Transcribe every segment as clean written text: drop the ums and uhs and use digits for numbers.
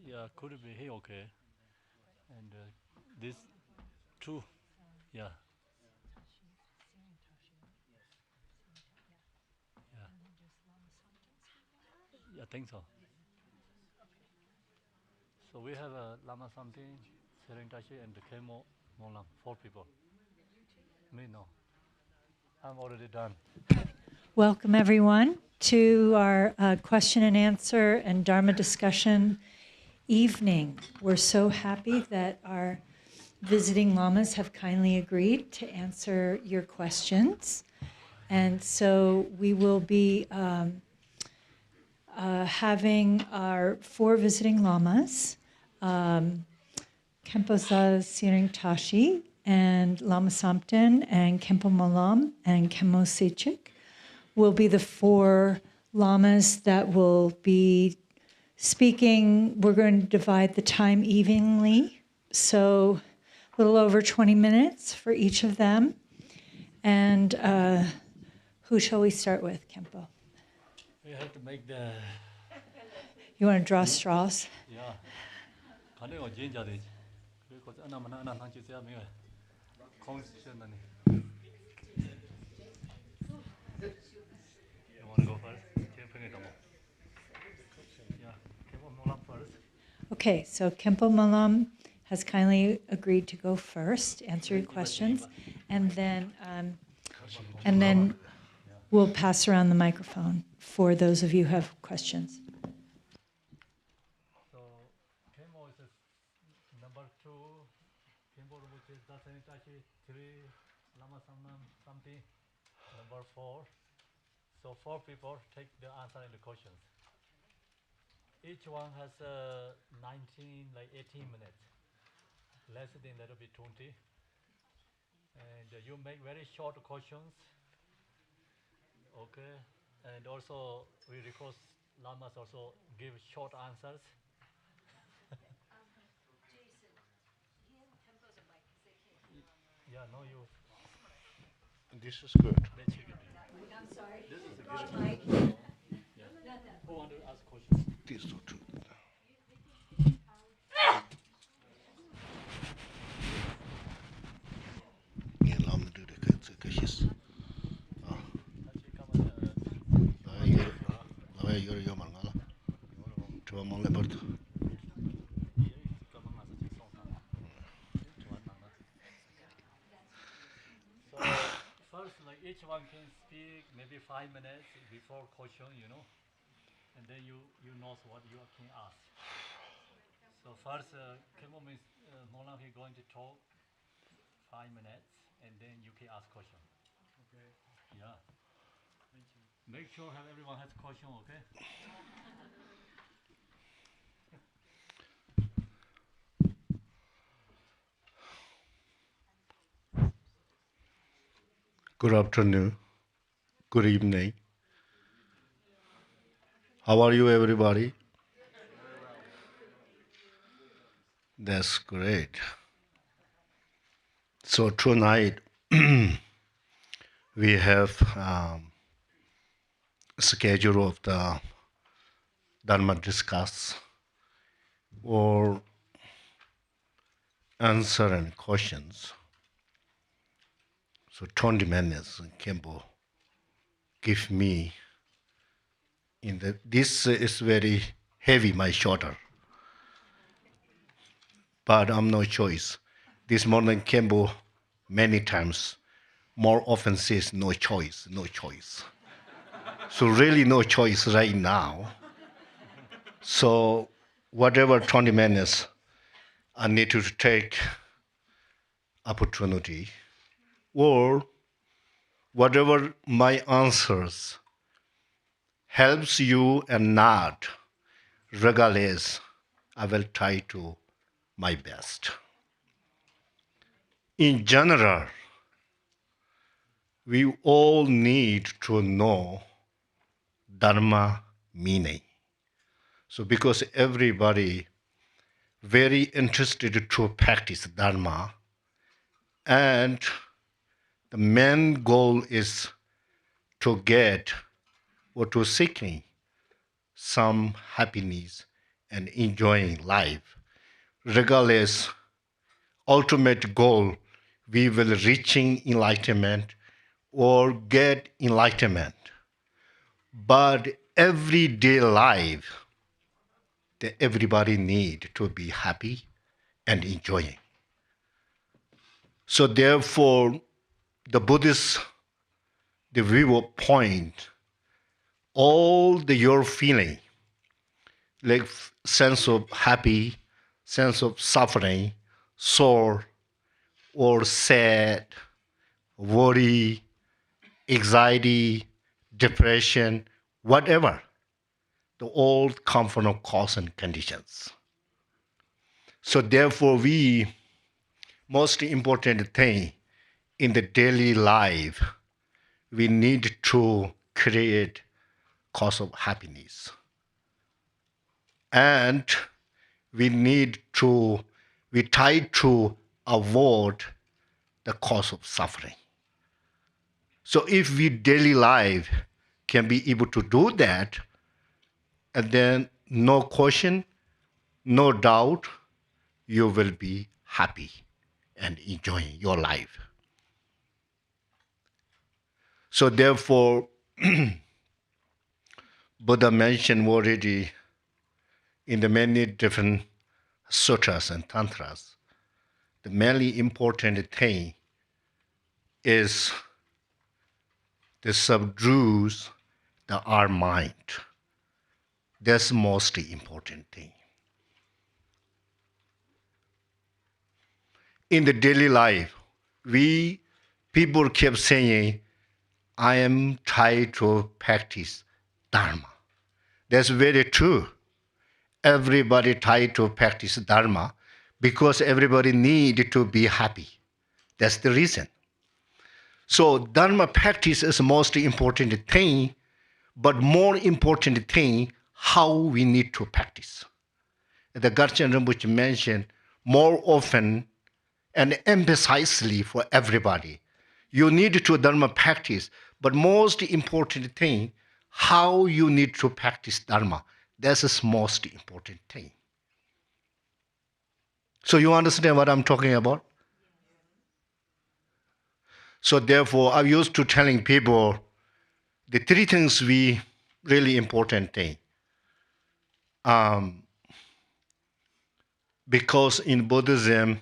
Yeah, could be here, okay. And this two, yeah, yeah, yeah, I think so. So we have Lama Samten, Tsering Tashi, and the Khenpo Monlam, 4 people. Me, no. I'm already done. Welcome, everyone, to our question and answer and Dharma discussion evening. We're so happy that our visiting lamas have kindly agreed to answer your questions. And so we will be having our 4 visiting lamas, Khenpo Tsering Tashi, and Lama Samten, and Khenpo Monlam, and Khenpo Tsechik will be the 4 lamas that will be speaking. We're going to divide the time evenly, so a little over 20 minutes for each of them. And who shall we start with, Khenpo? We have to make the, You want to draw straws? yeah. Can you change that? Because I'm not going to say me. Consciously. You want to go first? Yeah, Khenpo Monlam first. Okay, so Khenpo Monlam has kindly agreed to go first, answer your questions, and then we'll pass around the microphone for those of you who have questions. So, Khenpo is number 2, Khenpo Rinpoche, Tsering Tashi, 3, Lama Samten, number 4. So 4 people take the answer and the questions. Each one has 19, like 18 minutes. Less than that will be 20. And you make very short questions. Okay. And also we request Lamas also give short answers. Yeah, no, you. This is good. I'm sorry. This is good. Yeah. Who want to ask questions? This is true. Yeah, Lama do the kashes. You're mangala. To a monlebert. So first, like each one can speak maybe 5 minutes before question, and then you know what you can ask. So first, Khenpo means Monlam is going to talk 5 minutes, and then you can ask question. Okay. Yeah. Thank you. Make sure everyone has question, okay? Good afternoon. Good evening. How are you, everybody? That's great. So tonight we have schedule of the Dharma discuss or answer and questions. So 20 minutes Khenpo give me this is very heavy, my shoulder. But I'm no choice. This morning Khenpo many times more often says no choice, no choice. So really no choice right now. So whatever 20 minutes I need to take opportunity, or whatever my answers helps you and not, regardless, I will try to my best. In general, we all need to know Dharma meaning. So because everybody very interested to practice Dharma, and the main goal is to get or to seeking some happiness and enjoying life. Regardless, ultimate goal, we will reaching enlightenment or get enlightenment. But everyday life, that everybody need to be happy and enjoying. So therefore, the Buddhist, the viewpoint, all your feeling, like sense of happy, sense of suffering, sore, or sad, worry, anxiety, depression, whatever, the all come from cause and conditions. So therefore, most important thing in the daily life, we need to create cause of happiness. And we try to avoid the cause of suffering. So if we daily life can be able to do that, and then no question, no doubt, you will be happy and enjoying your life. So therefore, Buddha mentioned already in the many different sutras and tantras, the mainly important thing is to subdue our mind. That's the most important thing. In the daily life, people keep saying, I am trying to practice Dharma. That's very true. Everybody try to practice Dharma because everybody need to be happy. That's the reason. So Dharma practice is the most important thing, but more important thing, how we need to practice. The Garchen Rinpoche mentioned more often and emphasizedly for everybody. You need to Dharma practice, but most important thing, how you need to practice Dharma. That's the most important thing. So you understand what I'm talking about? So therefore, I'm used to telling people the three things really important thing. Because in Buddhism,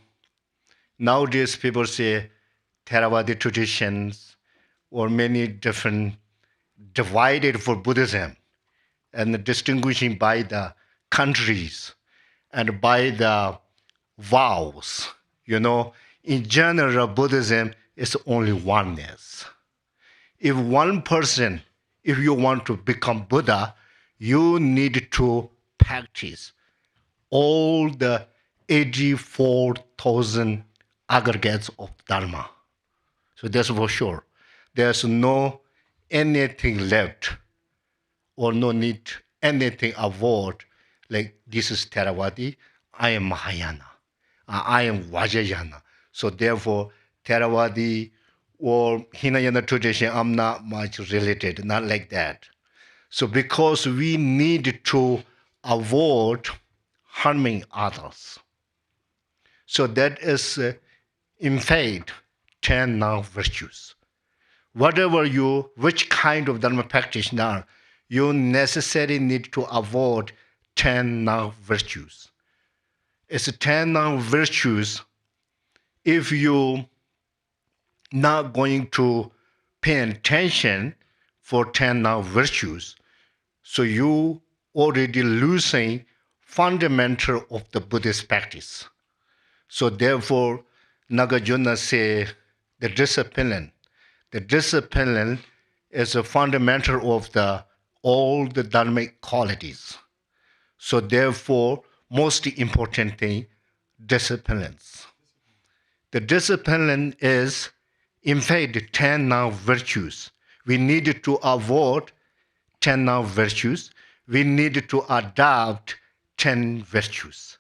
nowadays people say Theravada traditions or many different divided for Buddhism and distinguishing by the countries and by the vows. In general, Buddhism is only oneness. If one person, if you want to become Buddha, you need to practice all the 84,000 aggregates of Dharma. So that's for sure. There's no anything left or no need anything avoid, like this is Theravada, I am Mahayana, I am Vajrayana. So therefore, Theravada or Hinayana tradition, I'm not much related, not like that. So because we need to avoid harming others. So that is, in fact, 10 non-virtues. Which kind of Dharma practitioner, you necessarily need to avoid 10 non-virtues. It's 10 non-virtues. If you not going to pay attention for 10 non-virtues, so you already losing fundamental of the Buddhist practice. So therefore, Nagarjuna say the discipline is a fundamental of all the dharmic qualities. So therefore, most important thing, disciplines. The discipline is, in fact, 10 now virtues. We need to avoid 10 now virtues. We need to adopt 10 virtues.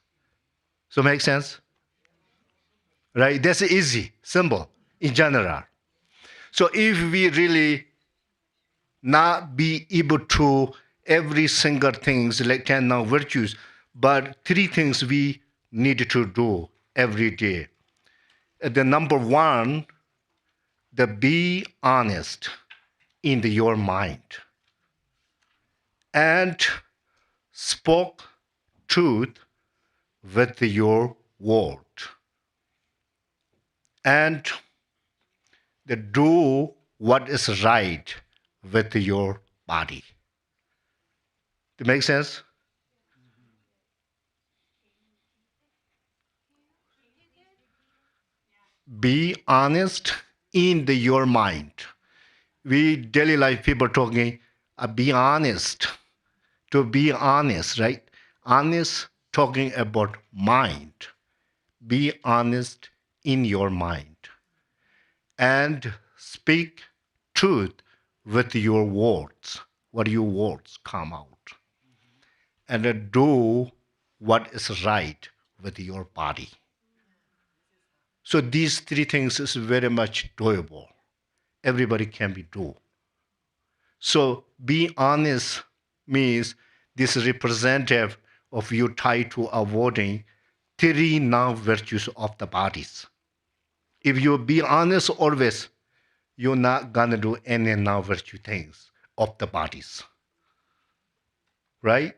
So make sense? Right? That's easy, simple, in general. So if we really not be able to every single things like 10 now virtues, But three things we need to do every day. The number one, the be honest in your mind and spoke truth with your word and the do what is right with your body. It makes sense? Be honest in your mind. We daily life people talking, be honest. To be honest, right? Honest talking about mind. Be honest in your mind. And speak truth with your words. What your words come out. And do what is right with your body. So these three things is very much doable. Everybody can be do. So be honest means this representative of you tied to avoiding three non-virtues of the bodies. If you be honest always, you're not gonna do any non-virtue things of the bodies. Right?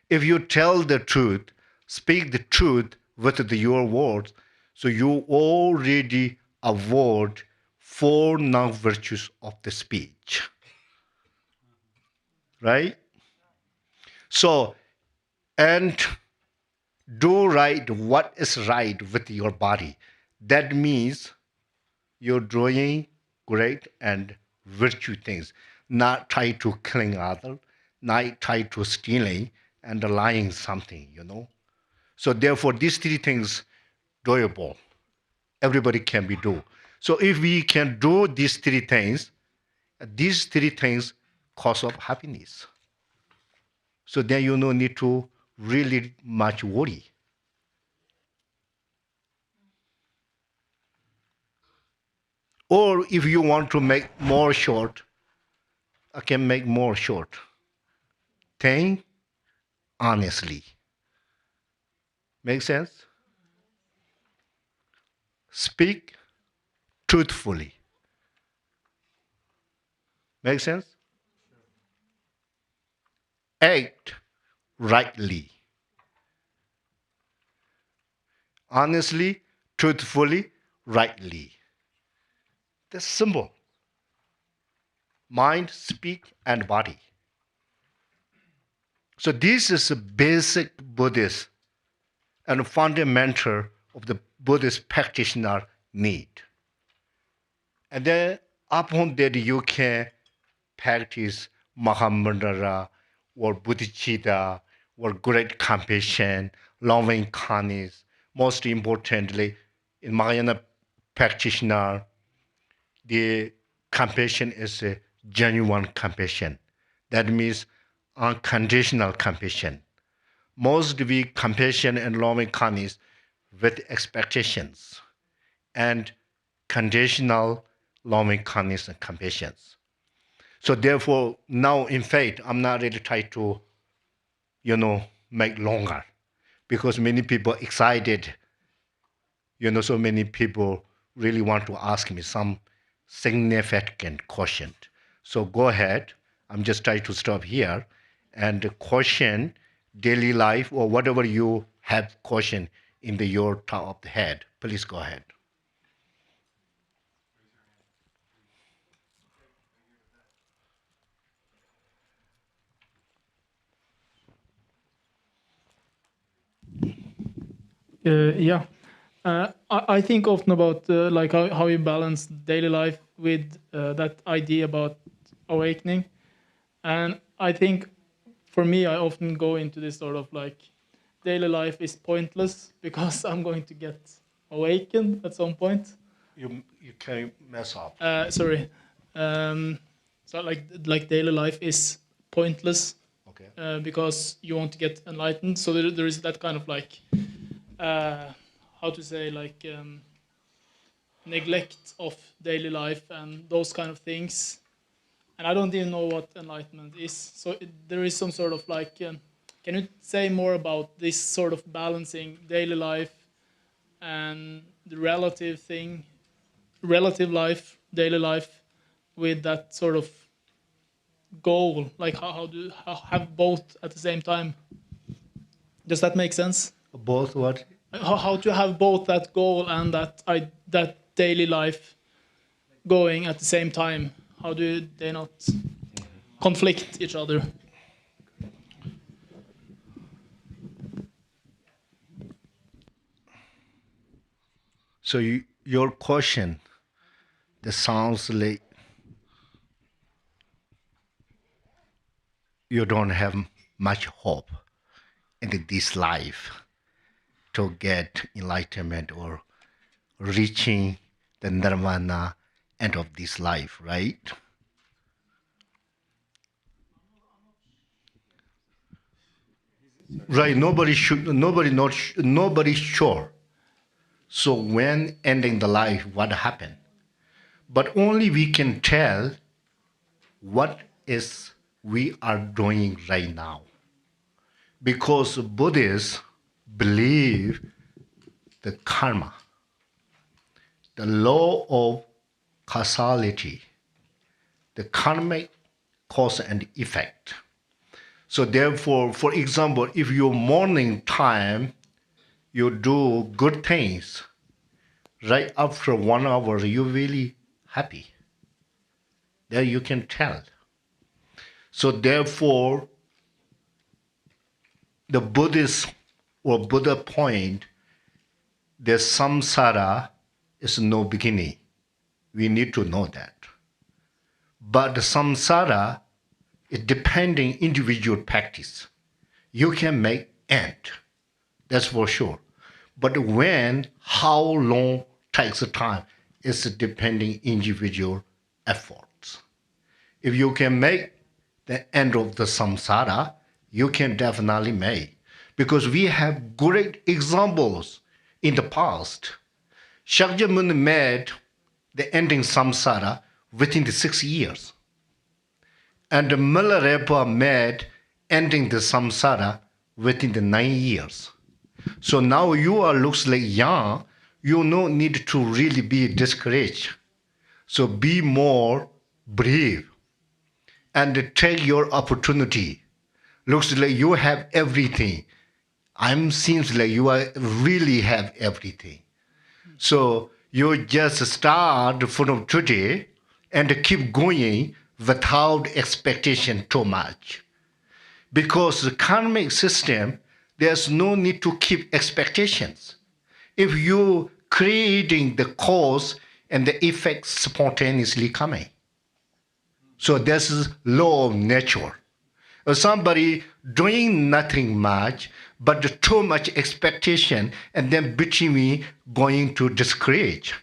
If you tell the truth, speak the truth with your words, so you already avoid four non-virtues of the speech. Right? So, and do right what is right with your body. That means you're doing great and virtue things, not try to killing others, not try to stealing and lying something, So therefore, these three things doable. Everybody can be do. So if we can do these three things cause of happiness. So then you no need to really much worry. Or if you want to make more short, I can make more short. Think honestly. Make sense? Speak truthfully. Make sense? Act rightly. Honestly, truthfully, rightly. That's simple. Mind, speak, and body. So this is a basic Buddhist and fundamental of the Buddhist practitioner need. And then upon that you can practice Mahamudra or bodhichitta or great compassion, loving kindness. Most importantly, in Mahayana practitioner, the compassion is a genuine compassion. That means unconditional compassion. Most we compassion and loving kindness with expectations and conditional loving kindness and compassion. So therefore, now in fact, I'm not really trying to, make longer because many people excited, so many people really want to ask me some significant question. So go ahead. I'm just trying to stop here and question daily life or whatever you have question in your top of the head. Please go ahead. Yeah. I think often about like how you balance daily life with that idea about awakening. And I think for me, I often go into this sort of like daily life is pointless because I'm going to get awakened at some point. You can mess up. Sorry. So like daily life is pointless. Okay. Because you want to get enlightened. So there is that kind of like, how to say, like neglect of daily life and those kind of things. And I don't even know what enlightenment is. So there is some sort of like, can Can you say more about this sort of balancing daily life and the relative life, daily life, with that sort of goal? Like how have both at the same time? Does that make sense? Both what? How to have both that goal and that daily life going at the same time? How do they not conflict each other? So your question, that sounds like you don't have much hope in this life to get enlightenment or reaching the nirvana end of this life, right? Right, nobody's sure. So when ending the life, what happened? But only we can tell what is we are doing right now. Because Buddhists believe the karma, the law of causality, the karmic cause and effect. So therefore, for example, if your morning time, you do good things, right after 1 hour, you're really happy. There you can tell. So therefore, the Buddhist or Buddha point, the samsara is no beginning. We need to know that. But the samsara is depending individual practice. You can make end. That's for sure. But when, how long takes the time is depending individual efforts. If you can make the end of the samsara, you can definitely make. Because we have great examples in the past. Shakyamuni made the ending samsara within the 6 years. And Milarepa made ending the samsara within the 9 years. So now you are looks like young, you no need to really be discouraged. So be more brave and take your opportunity. Looks like you have everything. Seems like you are really have everything. So you just start from today and keep going without expectation too much. Because the karmic system, there's no need to keep expectations. If you creating the cause and the effect spontaneously coming. So this is law of nature. If somebody doing nothing much, but too much expectation, and then between me going to discourage.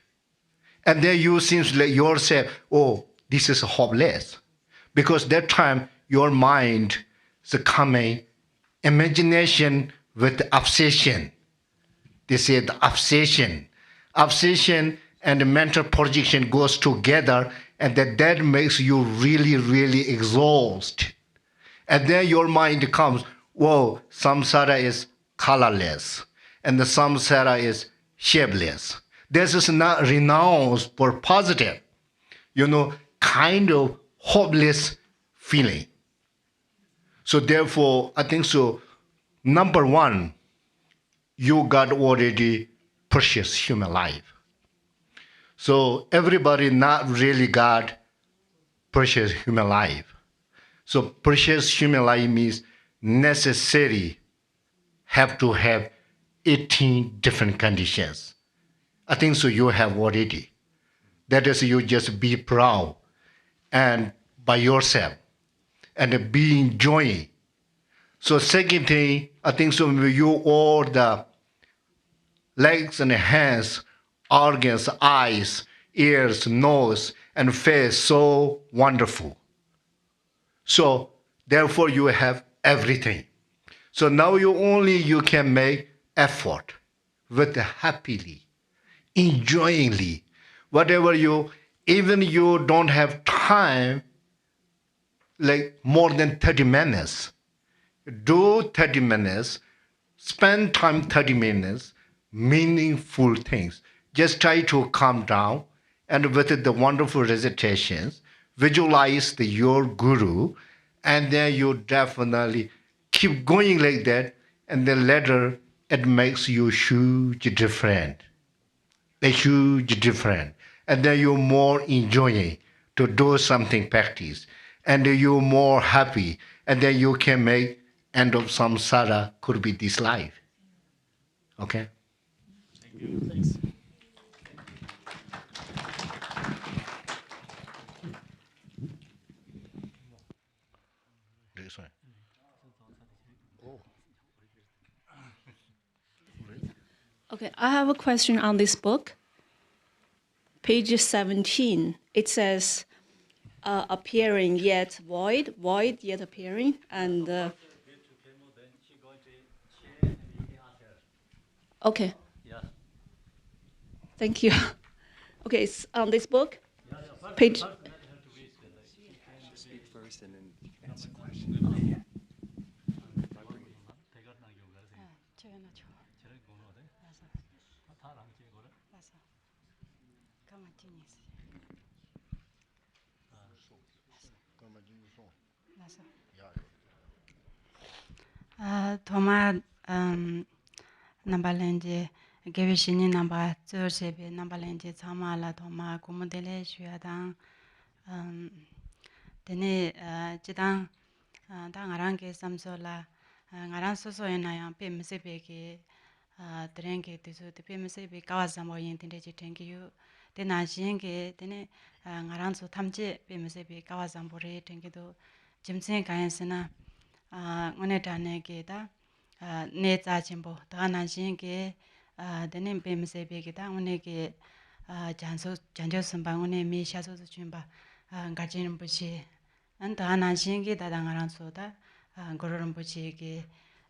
And then you seems like yourself, oh, this is hopeless. Because that time your mind is coming imagination with obsession. They say the obsession. Obsession and the mental projection goes together, and that makes you really, really exhausted. And then your mind comes, whoa, samsara is colorless, and the samsara is shapeless. This is not renounced for positive, kind of hopeless feeling. So therefore, I think so, number one, you got already precious human life. So everybody not really got precious human life. So precious human life means necessary have to have 18 different conditions. I think so you have already. That is, you just be proud and by yourself and be enjoying. So second thing, I think so you all the legs and hands, organs, eyes, ears, nose, and face so wonderful. So therefore you have everything. So now you can make effort with happily, enjoyingly, whatever even you don't have time, like more than 30 minutes, do 30 minutes, spend time 30 minutes, meaningful things. Just try to calm down, and with the wonderful recitations, visualize your guru, and then you definitely keep going like that, and then later it makes you huge different. A huge difference. And then you're more enjoying to do something practice. And you're more happy. And then you can make end of samsara could be this life. Okay? Thank you. Thanks. This one. Okay, I have a question on this book. Page 17, it says, appearing yet void, void yet appearing, and... okay. Yeah. Thank you. Okay, it's on this book, page... Speak first and then you can answer questions. Thoma Nambalenje, Gavishini Namba, Thursebe, Nambalenje, Tamala, Thoma, Kumudele, Shuadang, Dene, Jidang, Dangarange, Samsola, Ngaran Sosoyana, Pimisebeke, Drenge, the Pimisebe, Kawasamo, Yintindeji, thank you. Dena Jinge, Dene, Ngaranso Tamje, Pimisebe, Kawasambore, thank you. Jimsen Kayansena. Ngone dane ge da ne za chimbo da na jin ge de ne be me se be ge da ngone ge janjo samba ngone mi sha so chun ba Garchen bu chi an da na jin ge da ngaran so da Guru Rinpoche ge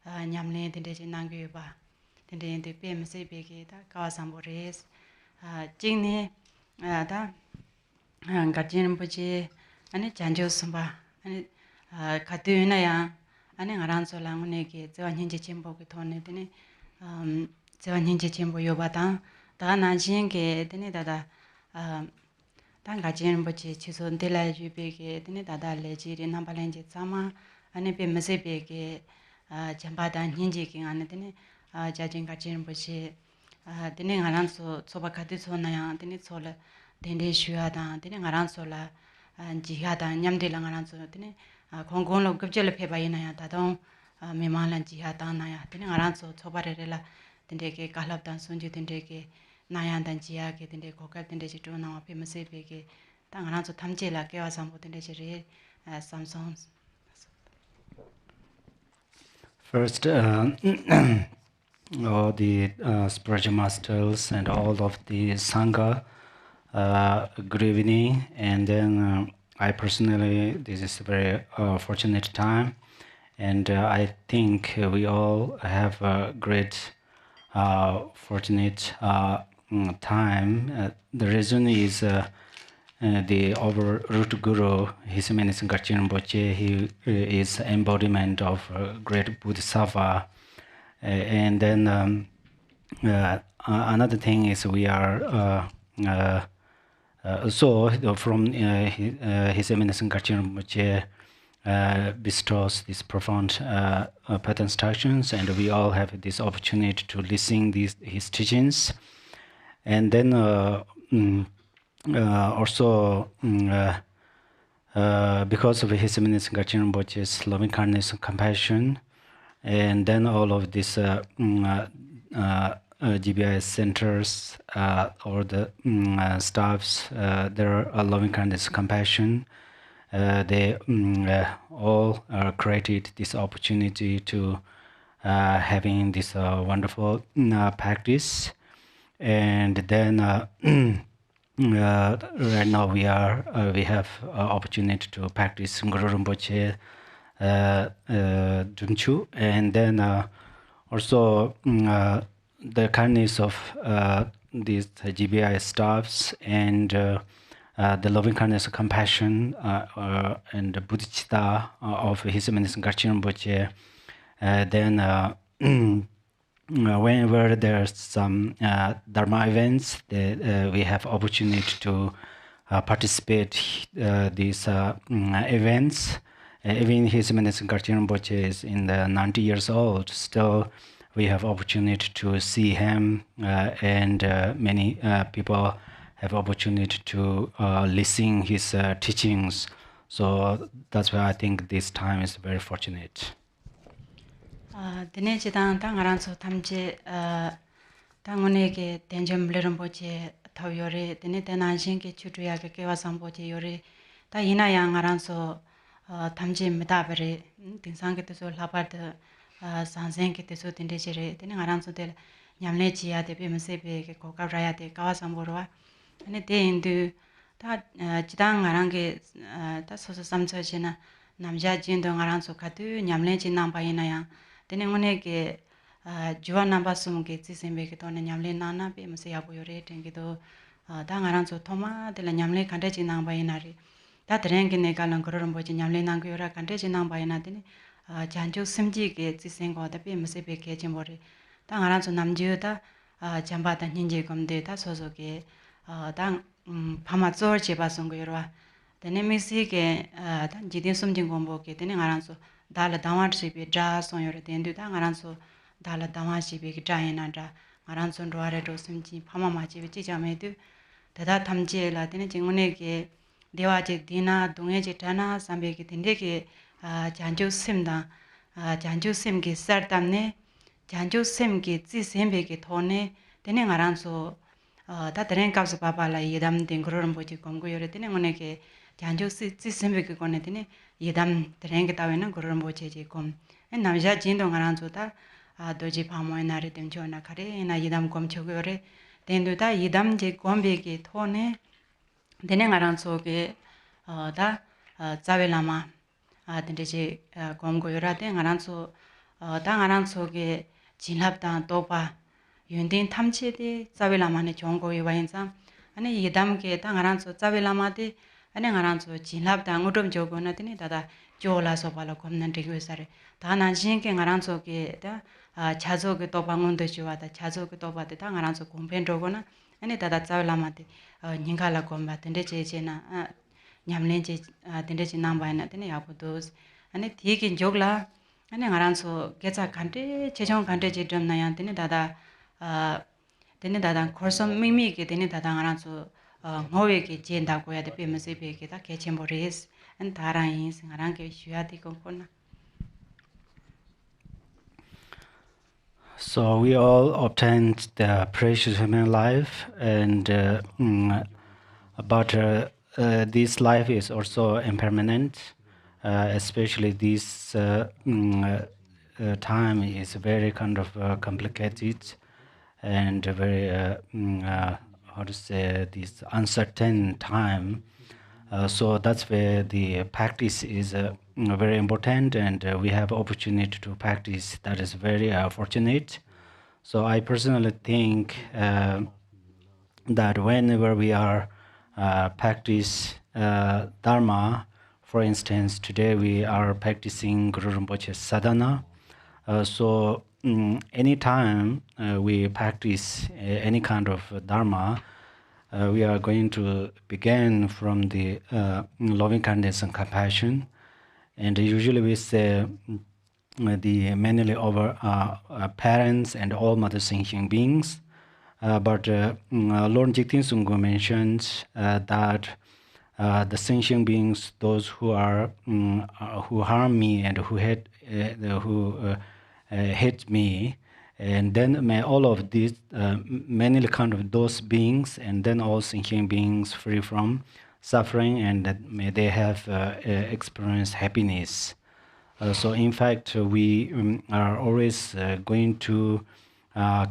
nyam le de de nang ge ba de be me se be ge da ka sam bo res jing ne da Garchen bu chi ane janjo samba ane katuna ya ane ngaran so lang ne ge zwa nyin je chimbo ge thone de ne zwa nyin je chimbo yo ba da na jin ge de ne da dan ga jin bo chi chi so de la ju be ge de ne da le ji ri na ba len je sama ane be me se be ge jamba da nyin je ge ane de ne ja jin ga jin bo chi de ne ngaran so ba ka de so na ya de ne so le de de shu ya da de ne ngaran so la ji ya da nyam de la ngaran so de ne Kongkong lo gupjele pebayi na ya tadong mimalan jiha tang na ya tene ngaran so chobarere la tende ke kahlap dan sunju tende ke nayan dan jiha ke tende kokal tende chi tu na wa pemase be ke ta ngaran so thamje la ke wa sambo tende chi re samsung. First, all the spiritual masters and all of the Sangha, good evening, and then I personally, this is a very fortunate time, and I think we all have a great, fortunate time. The reason is the our root guru, His Eminence Garchen Rinpoche, he is embodiment of great Bodhisattva, and then another thing is we are. So from His Eminence Garchen Rinpoche bestows these profound path instructions, and we all have this opportunity to listen his teachings. And then also because of His Eminence Garchen Rinpoche's loving kindness and compassion, and then all of this GBI centers or the staffs, there are loving kindness, compassion. They all created this opportunity to having this wonderful practice. And then right now we have opportunity to practice Guru Rinpoche Dunchu, and then also the kindness of these GBI staffs and the loving kindness, compassion, and the bodhichitta of His Eminence Garchen Rinpoche Then whenever there's some Dharma events, we have opportunity to participate these events. Even His Eminence Garchen Rinpoche is in the 90 years old. Still, we have opportunity to see him, and many people have opportunity to listen his teachings. So that's why I think this time is very fortunate. Dine chidang ta ngaranso tamche ta nguneke tenjem leromboche thaw yore dine tenanshin ke chutuya ke kewa samboche yore ta ina ya ngaranso tamche medabere tinsang ke teso labar de sansen ke teso tinde jere dine ngaranso del nyamle chiya de be mesebe ke kokab raya de kawa samborwa ane de indu ta chidang ngarange ta soso samcho chena namja jindo ngaranso katu nyamle chi namba ina ya Tene nguneke juwa namba sumke tsisembe ke tone nyamle nana pe mse yabu yore tenki to da ngaranso thoma tela nyamle kante chi nangba inari da terengi ne kalang Guru Rinpoche nyamle nangyo yora kante chi nangba ina tene janjo simji ke tsisengo da pe mse pe ke chimbore da ngaranso namjiyo da jamba da ninje komde da soso ke da pama tsor cheba songo yorwa tene misi ke da jidin sumjing gombo ke tene ngaranso dala dawar sibe dra son yore dendu da ngaranso dala dawar sibe ki dra ina dra ngaranso ndware do simji phama ma jibe ji jame du dada thamje la tene jingune ke dewa je dina dungye je dana sambe ki tinde ke janju simda janju sim ki sar tamne janju sim ki ji sembe ki thone tene ngaranso da tren kapsa papa la yedam den Guru Rinpoche kongo yore tene ngune ke janju si sembe ki kone tene yedam tren ke tawena Guru Rinpoche je kom en namja jindo ngaranso da doji phamo enari dem jona khare na yedam kom chogo yore dendu da yedam je kombe ki thone tene ngaranso ke da zawe lama dende je komgo yora de ngaranso da ngaranso ke jinlap da topa yundin 탐체 de zawe lama ne chonggo yiwainsa ane yedam ke da ngaranso zawe lama de ane ngaranso jinlap da ngudom jogo na tene dada jola so bala komnan de sare da nanshin ke ngaranso ke da chazo ke topa ngunde jiwa da chazo ke topa de da ngaranso kompen jogo na ane dada zawe lama de ningala komba dende je na nyamlen je dende je namba na tene yabudos ane dikin jogla ane ngaranso gecha kante chejong kante je drum na yan tene dada tene dada korsom mimi ke tene dada ngaranso ngowe ke jenda goya de pemse be ke da kechembores an tarain ngarang ke shuati kompona. So we all obtained the precious human life, and but this life is also impermanent, especially this time is very kind of complicated and very how to say, this uncertain time. So that's where the practice is very important, and we have opportunity to practice. That is very fortunate. So I personally think that whenever we are practice Dharma, for instance, today we are practicing Guru Rinpoche sadhana. So anytime we practice any kind of Dharma, we are going to begin from the loving kindness and compassion. And usually we say the mainly over parents and all mother sentient beings. But Lord Jigten Sunggu mentions that the sentient beings, those who are who harm me and who hate me, and then may all of these mainly kind of those beings, and then all sentient beings free from suffering, and that may they have experienced happiness. So in fact, we are always going to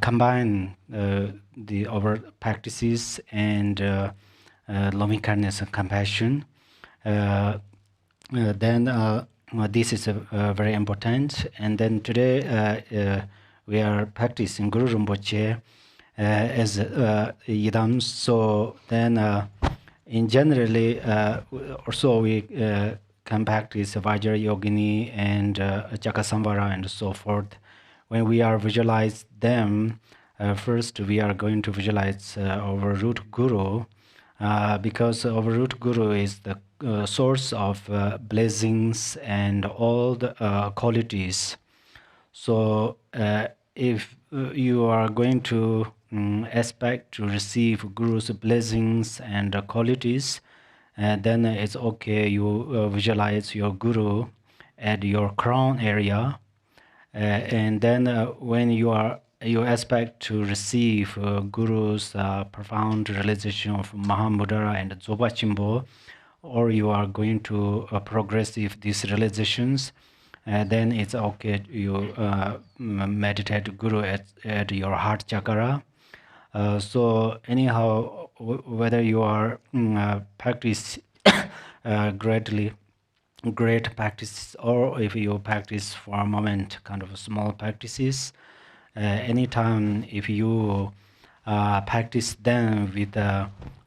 combine our practices and loving kindness and compassion. Then this is very important. And then today we are practicing Guru Rinpoche as Yidam. So then in generally also we can practice Vajra Yogini and Chakasamvara and so forth. When we are visualize them, first we are going to visualize our root guru, because our root guru is the source of blessings and all the qualities. So if you are going to expect to receive Guru's blessings and qualities, then it's okay, you visualize your Guru at your crown area, and then when you expect to receive Guru's profound realization of Mahamudra and Zoba Chimbo, or you are going to progress with these realizations, then it's okay, you meditate Guru at your heart chakra. So anyhow, whether you are practice great practice, or if you practice for a moment kind of small practices, anytime if you practice them with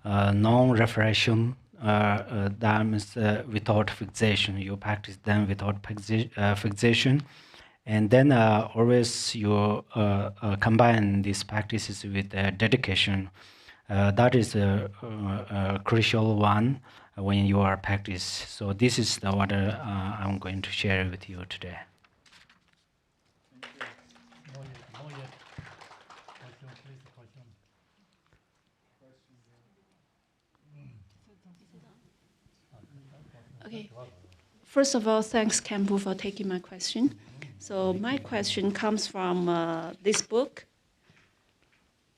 non-reflection, that means without fixation, you practice them without fixation, and then always you combine these practices with dedication. That is a crucial one when you are practice. So this is what I'm going to share with you today. Okay. First of all, thanks, Khenpo, for taking my question. So my question comes from this book,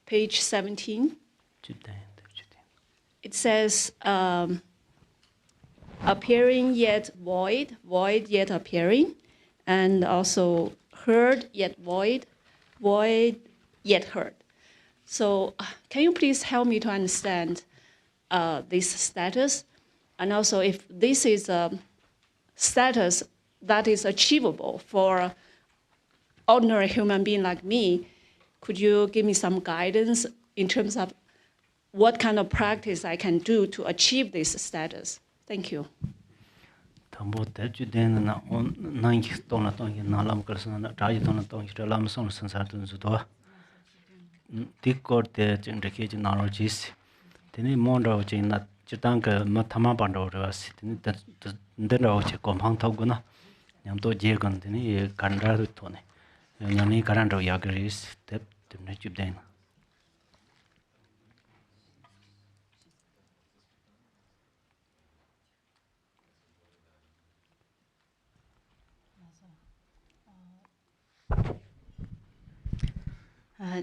page 17. It says, appearing yet void, void yet appearing, and also heard yet void, void yet heard. So can you please help me to understand this status? And also if this is a status that is achievable for ordinary human being like me, could you give me some guidance in terms of what kind of practice I can do to achieve this status? Thank you.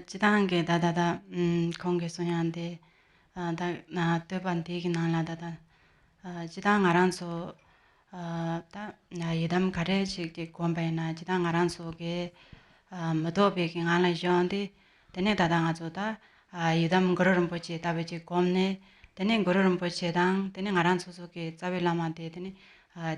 지단게 다다다 공개 소양데 나 되반 되긴 나라다다 지단 알아서 나 예담 가래지게 권배나 지단 알아서게 모도베긴 알아 jon데 되네 다당아조다 예담 거르름 보지 다베지 곰네 되네 거르름 보지당 되네 알아서게 자벨라마데 되네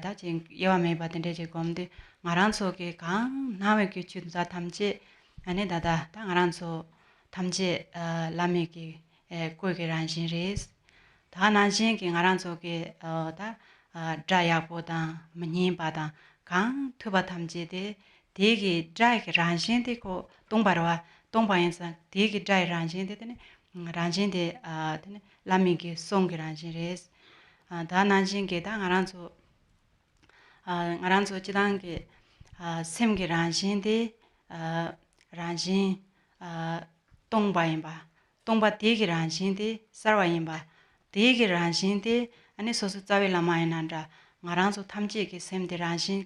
다진 예와메 바든데 곰데 알아서게 강 나웨게 준자 탐지 아니 다다 당아란소 탐지 라미기 고게란 신리스 다 난신기 아란소게 다 자야보다 문님바다 강 투바 탐지데 되게 자이게 란신데고 동바로와 동바엔서 되게 자이 란신데네 란신데 되네 라미기 송게 란신리스 다 난신게 당아란소 아란소 지단게 샘게 란신데 ranjin tongba yinba tongba degi ranjin de sarwa yinba degi ranjin de ani sosu tsawe lama yinanda ngaranzo tamji ki semde ranjin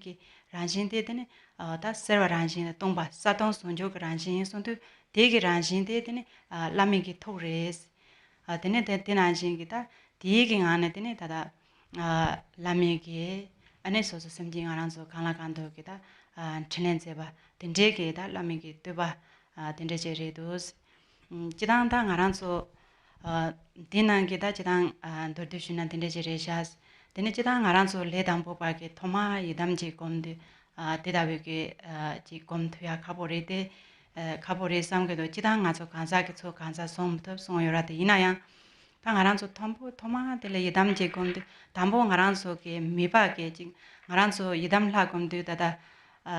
de dene da sarwa ranjin tongba satong sonjo ki ranjin sondu degi ranjin de dene lami ki thores dene de ranjin ki da degi ngane dene da lami ki ani sosu semji ngaranzo kala kando ki da chenenzeba dendege da lamigi tuba dendeje redos jidang da ngaranso dinangi da jidang dordishuna dendeje reshas dene jidang ngaranso ledam popage thoma yidamji komde dedabege ji komthya khabore samgedo jidang ngaso kansa ke cho kansa somtop sonyorate inaya ngaranso thompo thoma de le yidam je gomde tambo ngaranso ke miba ke jing ngaranso yidam la gomde dada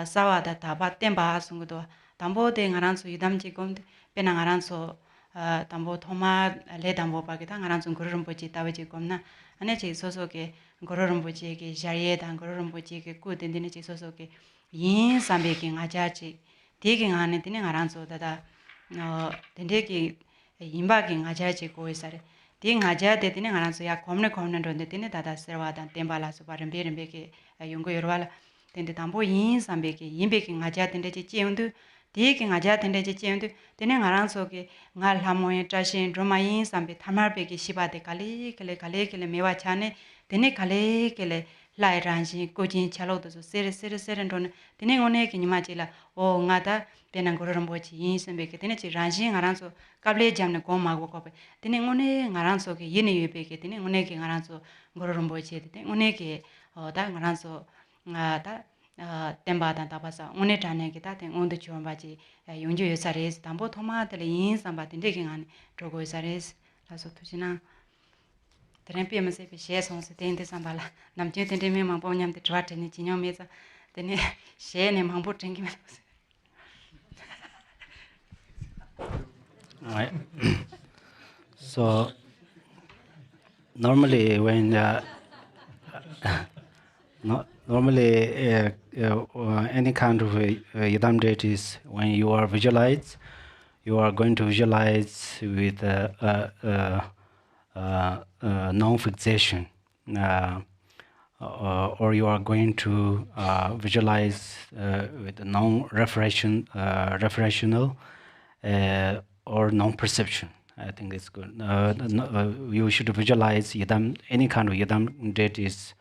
sawa da taba temba sungdo tambo de ngaranso yidam je gomde pena ngaranso tambo thoma le tambo ba ke ta ngaranso Guru Rinpoche tawe je gomna ane che soso ke Guru Rinpoche ke jaye dan Guru Rinpoche ke ku den den che soso ke yin sambe ke ngaja che de ke ngane tine ngaranso dada dende ke imba ke ngaja che ko isare di ngaja de tine ngaranso ya komne ronde tine dada serwa dan tembala so barembe rembe ke yungo yorwala dende tambo yin sambe ke yimbe ke ngaja dende che cheundu di ke ngaja dende che cheundu tine ngaranso ke ngal hamoye Tashi drama yin sambe thamar be ke shiba de kale kele mewa chane tine kale kele lai ranji kojin chalo do sere ron tine ngone ke nyima chila o ngada pena Guru Rinpoche yin sambe ke tine chi ranji ngaranso kable jamne goma go ko tine ngone ngaranso ke yene yebe ke tine ngone ke ngaranso Guru Rinpoche tine ngone ke da ngaranso ngada temba dan tabasa ngone tane ke ta tine onde chomba ji yongjo yosares tambo thoma tele yin samba tinde ke ngane trogo yosares laso tujina Trempi me se she son se tende sambala nam je tende me mambo nyam te twate ni chinyo meza tene she ne mambo tengi me Right. So normally when any kind of yidam deities, when you are visualized, you are going to visualize with non-fixation, or you are going to visualize with non-referential or non-perception. I think it's good. You should visualize yidam, any kind of yidam deities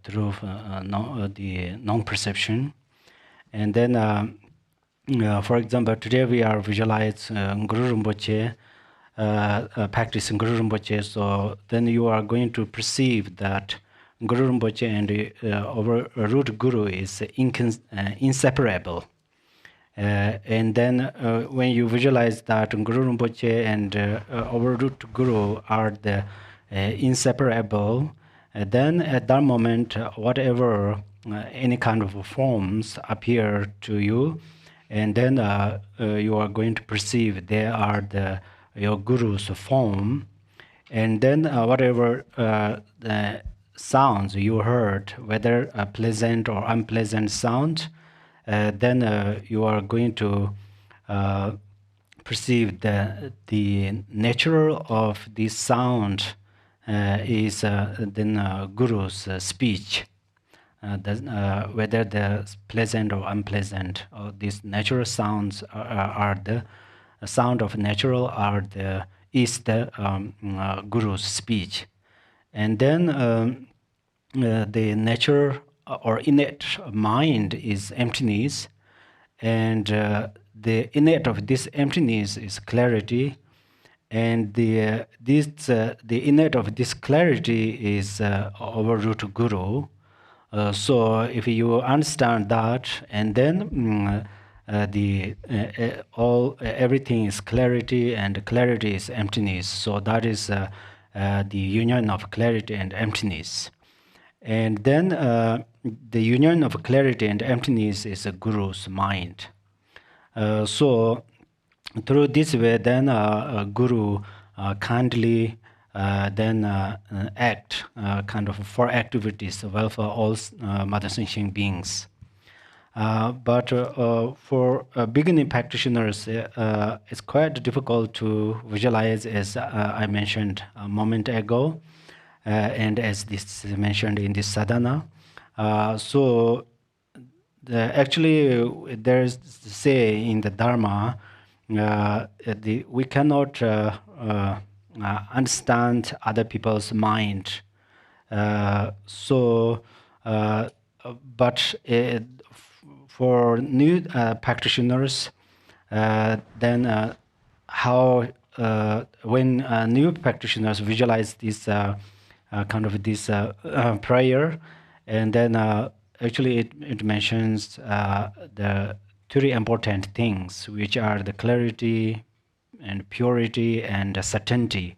through the non-perception. And then, for example, today we are visualize Guru Rinpoche, practicing Guru Rinpoche. So then you are going to perceive that Guru Rinpoche and our root Guru is inseparable. And then when you visualize that Guru Rinpoche and our root Guru are the inseparable, then at that moment, whatever any kind of forms appear to you, and then you are going to perceive they are your Guru's form, and then whatever the sounds you heard, whether a pleasant or unpleasant sound, then you are going to perceive the nature of this sound is then Guru's speech. Whether the pleasant or unpleasant, or these natural sounds are the sound of natural is the Guru's speech, and then the nature or innate mind is emptiness, and the innate of this emptiness is clarity, and the innate of this clarity is our root Guru. So if you understand that, and then everything is clarity, and clarity is emptiness. So that is the union of clarity and emptiness. And then the union of clarity and emptiness is a Guru's mind. So through this way, then Guru kindly then act kind of for activities, well, for all mother sentient beings. But for beginning practitioners, it's quite difficult to visualize, as I mentioned a moment ago, and as this is mentioned in this sadhana. So actually, there's say in the Dharma, we cannot understand other people's mind. But for new practitioners, then how when new practitioners visualize this kind of this prayer, and then actually it mentions the three important things, which are the clarity and purity and certainty.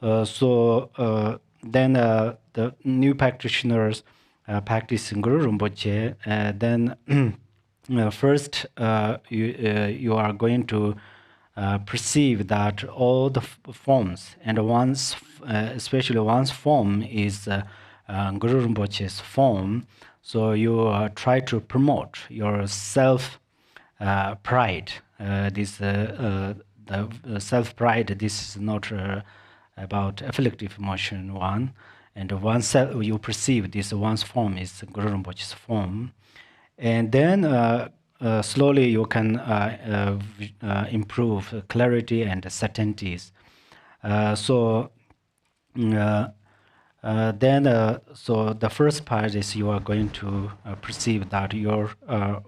Then the new practitioners practice Guru Rinpoche. Then first you are going to perceive that all the forms, and especially one's form is Guru Rinpoche's form. So you try to promote your self pride. The self pride. This is not about afflictive emotion one, and once you perceive this one's form is Guru Rinpoche's form, and then slowly you can improve clarity and certainties. So the first part is you are going to perceive that your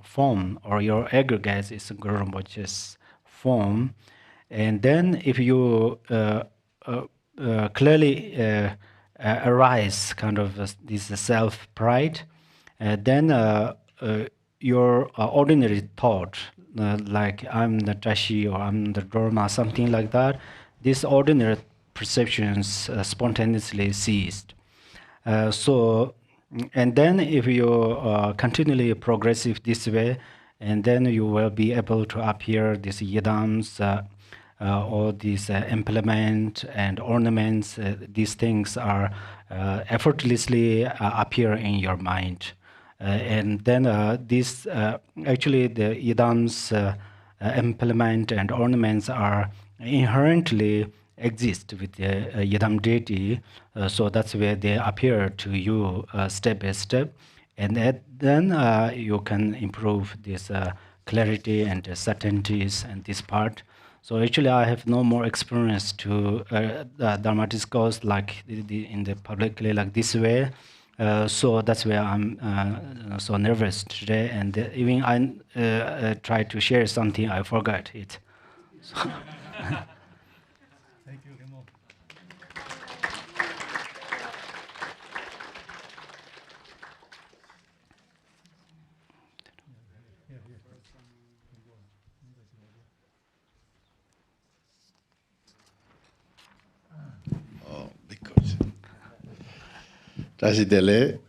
form or your aggregate is Guru Rinpoche's form, and then if you clearly arise kind of this self-pride, then your ordinary thought, like I'm the Tashi or I'm the Dharma, something like that, these ordinary perceptions spontaneously ceased. And then if you continually progressive this way, and then you will be able to appear these yidams, all these implement and ornaments, these things are effortlessly appear in your mind. And then this actually the yidams, implement and ornaments are inherently exist with the yidam deity, so that's where they appear to you step by step, and then you can improve this clarity and certainties and this part. So actually I have no more experience to Dharma discourse like in the publicly like this way. So that's where I'm so nervous today, and even I try to share something, I forgot it. So Thank you, Khenpo. Because Tashi Dele,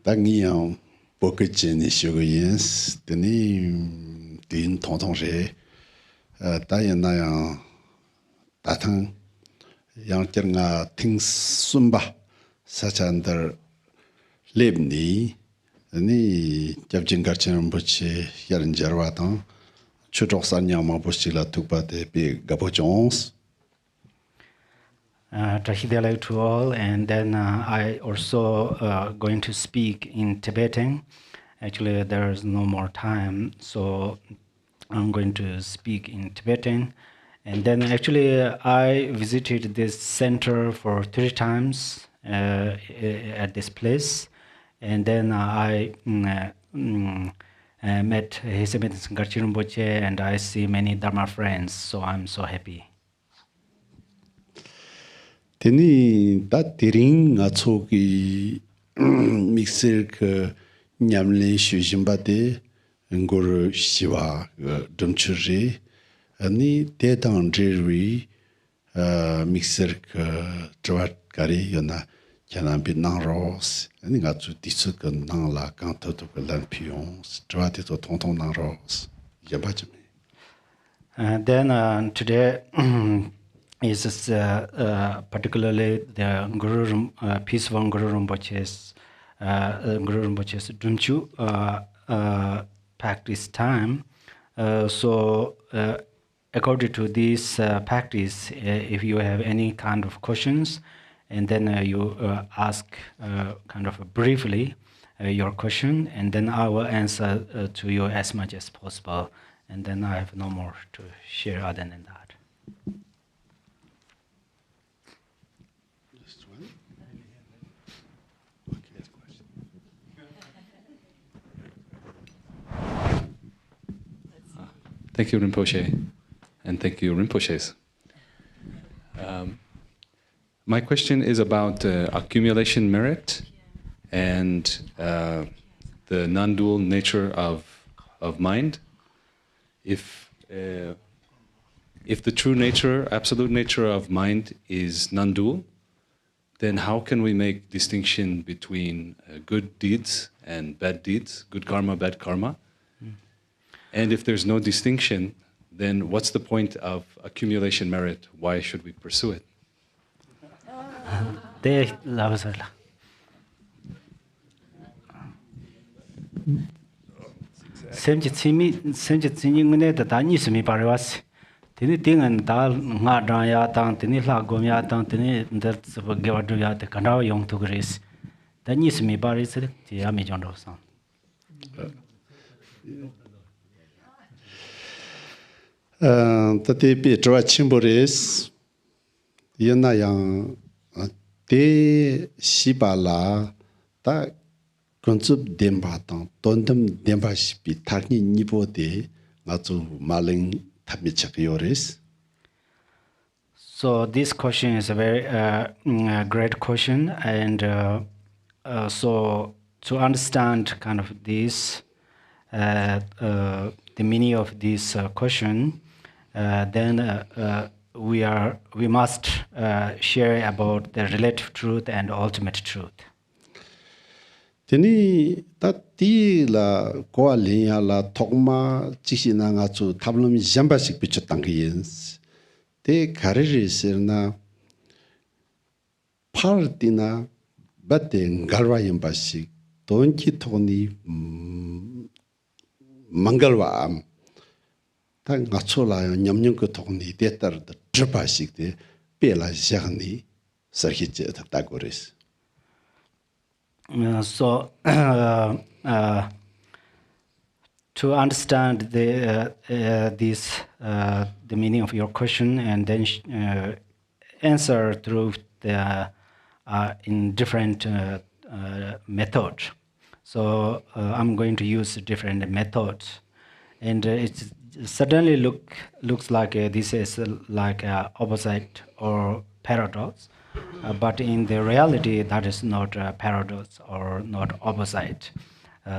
Tangian, Bokachin, Sugar Yens, Denis, Din Tontonge, Diana, Tatan, Yang Ting Sumba, such under Lebni, Ni Jabjin Garchen Buchi, Yaran Jarwatan. Tahidele to all, and then I also going to speak in Tibetan. Actually, there is no more time, so I'm going to speak in Tibetan. And then actually, I visited this center for 3 times at this place, and then I met His Eminence Garchen Rinpoche, and I see many Dharma friends, so I'm so happy. Teni Tsering a Tsogi mixer Nyamlin Shujimbade, Nguru Shiva Dumchuri, Ani Tetan Jerry mixer Jawat Gari Yona. Can be non rose, and I got to disuk non la canto to lampions, drati to tonton non rose. Yabajame. Then today is particularly the Guru peaceful Guru Rinpoche's Dumchu practice time. So according to this practice, if you have any kind of questions, and then you ask kind of briefly your question, and then I will answer to you as much as possible. And then I have no more to share other than that. Just one? Okay, question. Thank you, Rinpoche, and thank you, Rinpoches. My question is about accumulation merit and the non-dual nature of mind. if the true nature, absolute nature of mind is non-dual, then how can we make distinction between good deeds and bad deeds, good karma, bad karma? And if there's no distinction, then what's the point of accumulation merit? Why should we pursue it? Tini tingan dal nga dang ya tang, tini la gom ya tang, tini ndar tsubo gewa du ya te kandawa yong tu gris. Da nis mi bari sir, ti ya mi jong do san. Tati pi chwa chimboris, yana yang te shiba la, ta kunzup denpa tang, tondam denpa shibi tarni nipo de, nga zu maling So this question is a very great question, and so to understand kind of this, the meaning of this question, then we must share about the relative truth and ultimate truth. Teni tati la koa linya la tokma chiksi na nga tsu tablam jambasik picho tangiyens. Te kariri sirna partina bate ngalwa yambasik donki tokni mangalwa am. Ta nga tsu la nyamnyong ko tokni detar da drupasik de pe la jagni sarhije tagoris. So to understand the meaning of your question and then answer through the in different methods. So I'm going to use different methods, and it suddenly looks like this is like opposite or paradox. But in the reality, that is not a paradox or not opposite.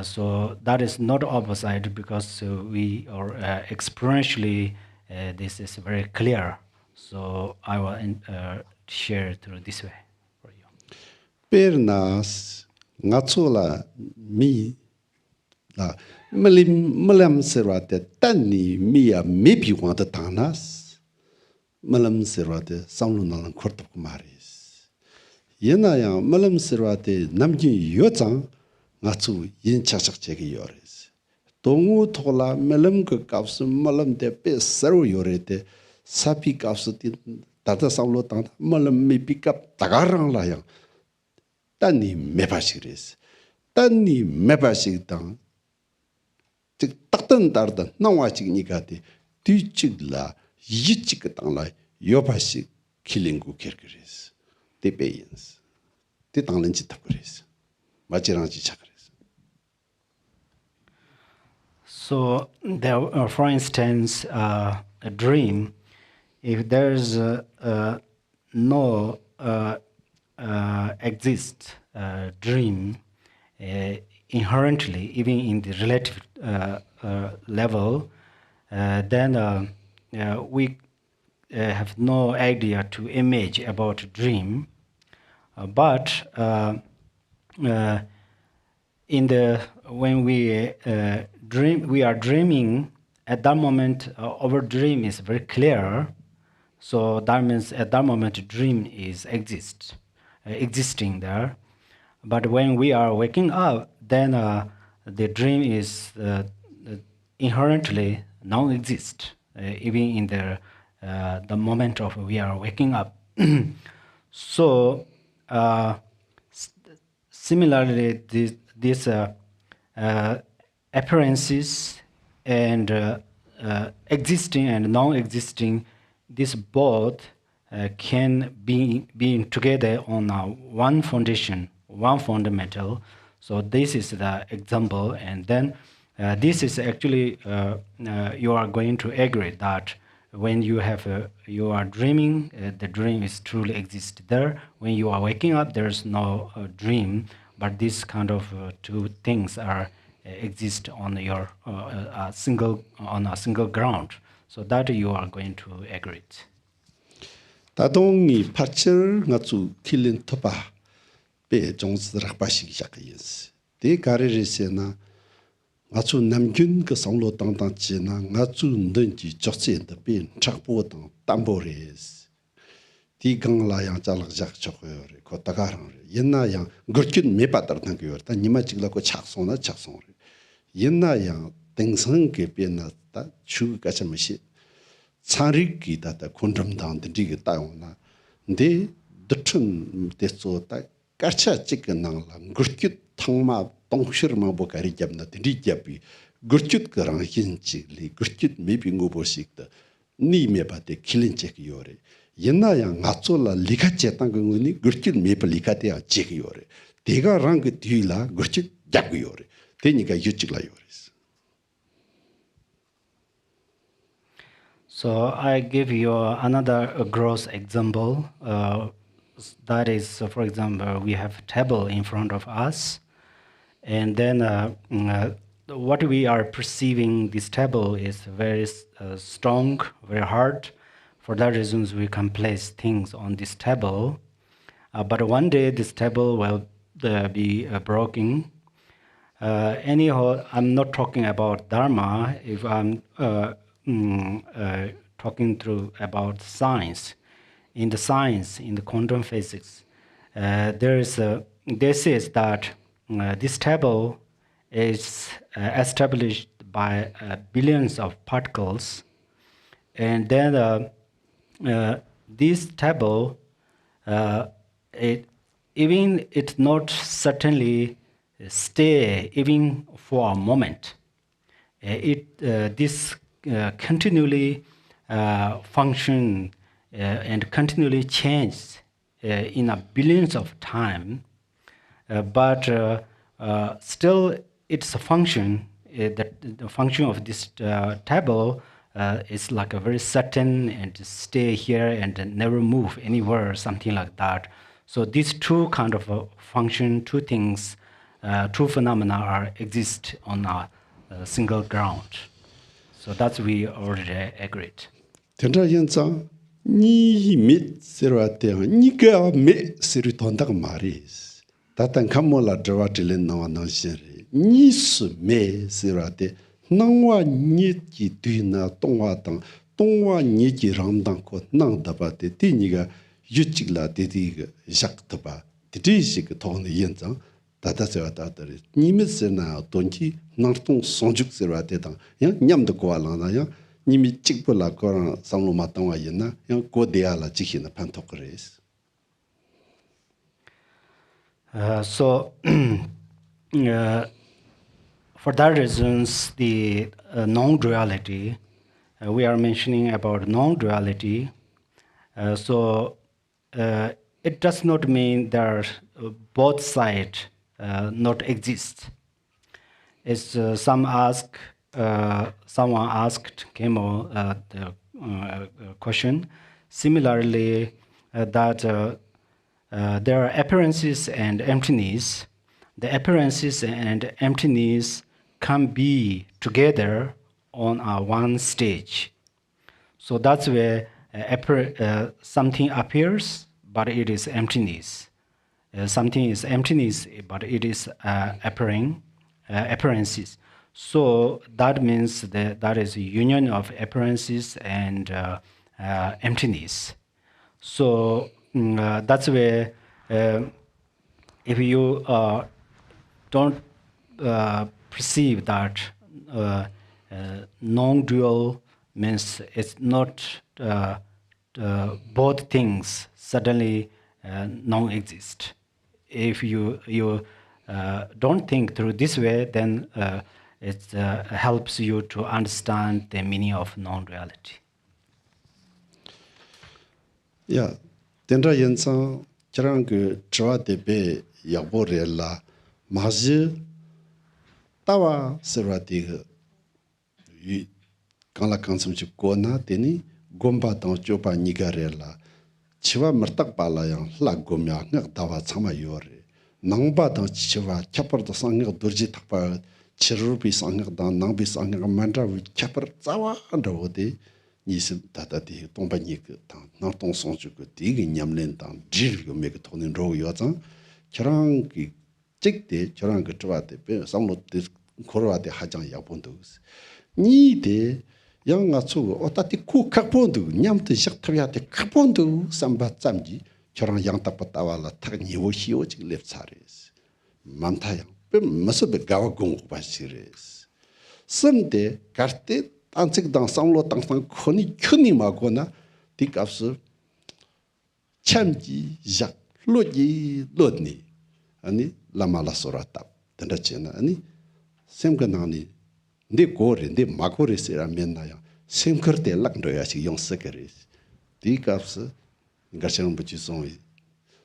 So that is not opposite because we are experientially this is very clear. So I will share through this way for you. Pernas ngatsola mi la malam serwate tani miya mepi wanta tanas malam serwate samlunalan kortop kumari. Yena yang malam sirwate namjin yochang ngatsu yin chachak chegi yores. Tongu thola malam ka kapsu malam de pe saru yorete sapi kapsu tin tata samlo tang malam me pick up tagarang la yang tani mepashik res. Tani mepashik tang chik taktan tardan nangwa chik nikate tu chik la yichik tang la yopashik kilingu kerkeres. Tibetans. So, there, for instance, a dream, if there's no exist dream inherently, even in the relative level, then we have no idea to image about a dream, but in the when we dream, we are dreaming. At that moment, our dream is very clear. So that means at that moment, dream is existing there. But when we are waking up, then the dream is inherently non-exist, even in the moment of we are waking up. So similarly, these appearances and existing and non-existing, this both can be together on one foundation, one fundamental. So this is the example, and then this is actually you are going to agree that when you have you are dreaming, the dream is truly exist there. When you are waking up, there is no dream, but these kind of two things are exist on your a single ground. So that you are going to agree. 다동이 파철 나주 킬린 토바 배 종스락 바시기 시작이었어. 대 가르리세나 나주 남균 그 성로 당당지나 나주 넌지 적세인데 배 착보던 담보레스. 디강라양 잘락작 적어요. 거다가랑 옛나양 그렇긴 매받다는 거요. 다 니마 찍라고 착송나 착송을. 옛나양 땡성게 변났다 추가서 뭐시 차리기다다 곤점당데 이게 따오나. 근데 드튼 됐어다 까차 찍는랑 그렇게 탕마 동시르마 보가리 잡나 디잡이 그렇게 그랑 힌지리 그렇게 매빙고 보식다. 니메 바데 킬린체기 요래. 옛나양 아쫄라 리카체 땅거니 그렇게 매버 리카테야 제기 요래. 대가 랑그 뒤라 그렇게 잡고 요래. 되니까 유직라 요래. So I give you another gross example. That is, for example, we have a table in front of us, and then what we are perceiving this table is very strong, very hard. For that reasons, we can place things on this table. But one day, this table will be broken. Anyhow, I'm not talking about Dharma. If I'm talking through about science. In the science, in the quantum physics, they says that this table is established by billions of particles, and then this table, even it not certainly stay even for a moment. This continually function and continually change in a billions of time, but still its a function. The function of this table is like a very certain and stay here and never move anywhere, something like that. So these two kind of function, two things, two phenomena exist on a single ground. So that's we already agreed. tenra yenza ni mit serate ni ga me seru tonda maris tatan kamola drawatilen na na shere ni su me serate nangwa ni ji duina tongwa tang tongwa ni ji ramdang ko nang da ba de tiniga yuchigla de di jak da ba de ji ke ton yenza tata serata de ni me sena tonji nartung sonjuk serate tang ya nyam de ko la na ya 님이 찍불라 거랑 상로 맞던 와였나 영 고대야라 지히나 판토그레스. So for that reasons the non-duality we are mentioning about non-duality. So it does not mean that both sides not exist. It's someone asked Khenpo the question. Similarly, that there are appearances and emptiness. The appearances and emptiness can be together on one stage. So that's where something appears, but it is emptiness. Something is emptiness, but it is appearances. So that means that is a union of appearances and emptiness. So that's where if you don't perceive that non-dual means it's not both things suddenly non-exist. If you don't think through this way, then it helps you to understand the meaning of non-duality. Yeah, tenra yensa charang ke chwa debe yaborela maji tawa serwati yu kala kansam chi kona teni gomba tang chopa nigarela chiwa martak pala yang la gomya ngak tawa chama yore nangba tang chiwa chapar da sang ngak durji thakpa Chirubi Sangha, Nambi Sangha Mandra, with Chapter Zawa and Ode, Nisim Tata de Tombanik, Naton Sonjuku, digging Yamlen down, Jill, make a ton in row yatan, Charangi, Chick de Charanga Trate, some of this Kora de Hajan Yapondos. Ni de young Atsu, or Tati Ku Kapondu, Nyam to Shaktaviate Kapondu, Sambat Samji, Charan Yanta Patawala, Tani Woshio, left Saris. Mantayang. Must be Gawagong by series. Someday, Carte, answered down some lot of Kuni Magona, think of Chamji, Jacques, Lodi, Lodni, Ani, Lama Sorata, the Rachena, Ani, Semganani, de Gore, de Magoris, Ramenaya, Same Curte Laknoyashi, young secretaries. Think of Garchen Buchison,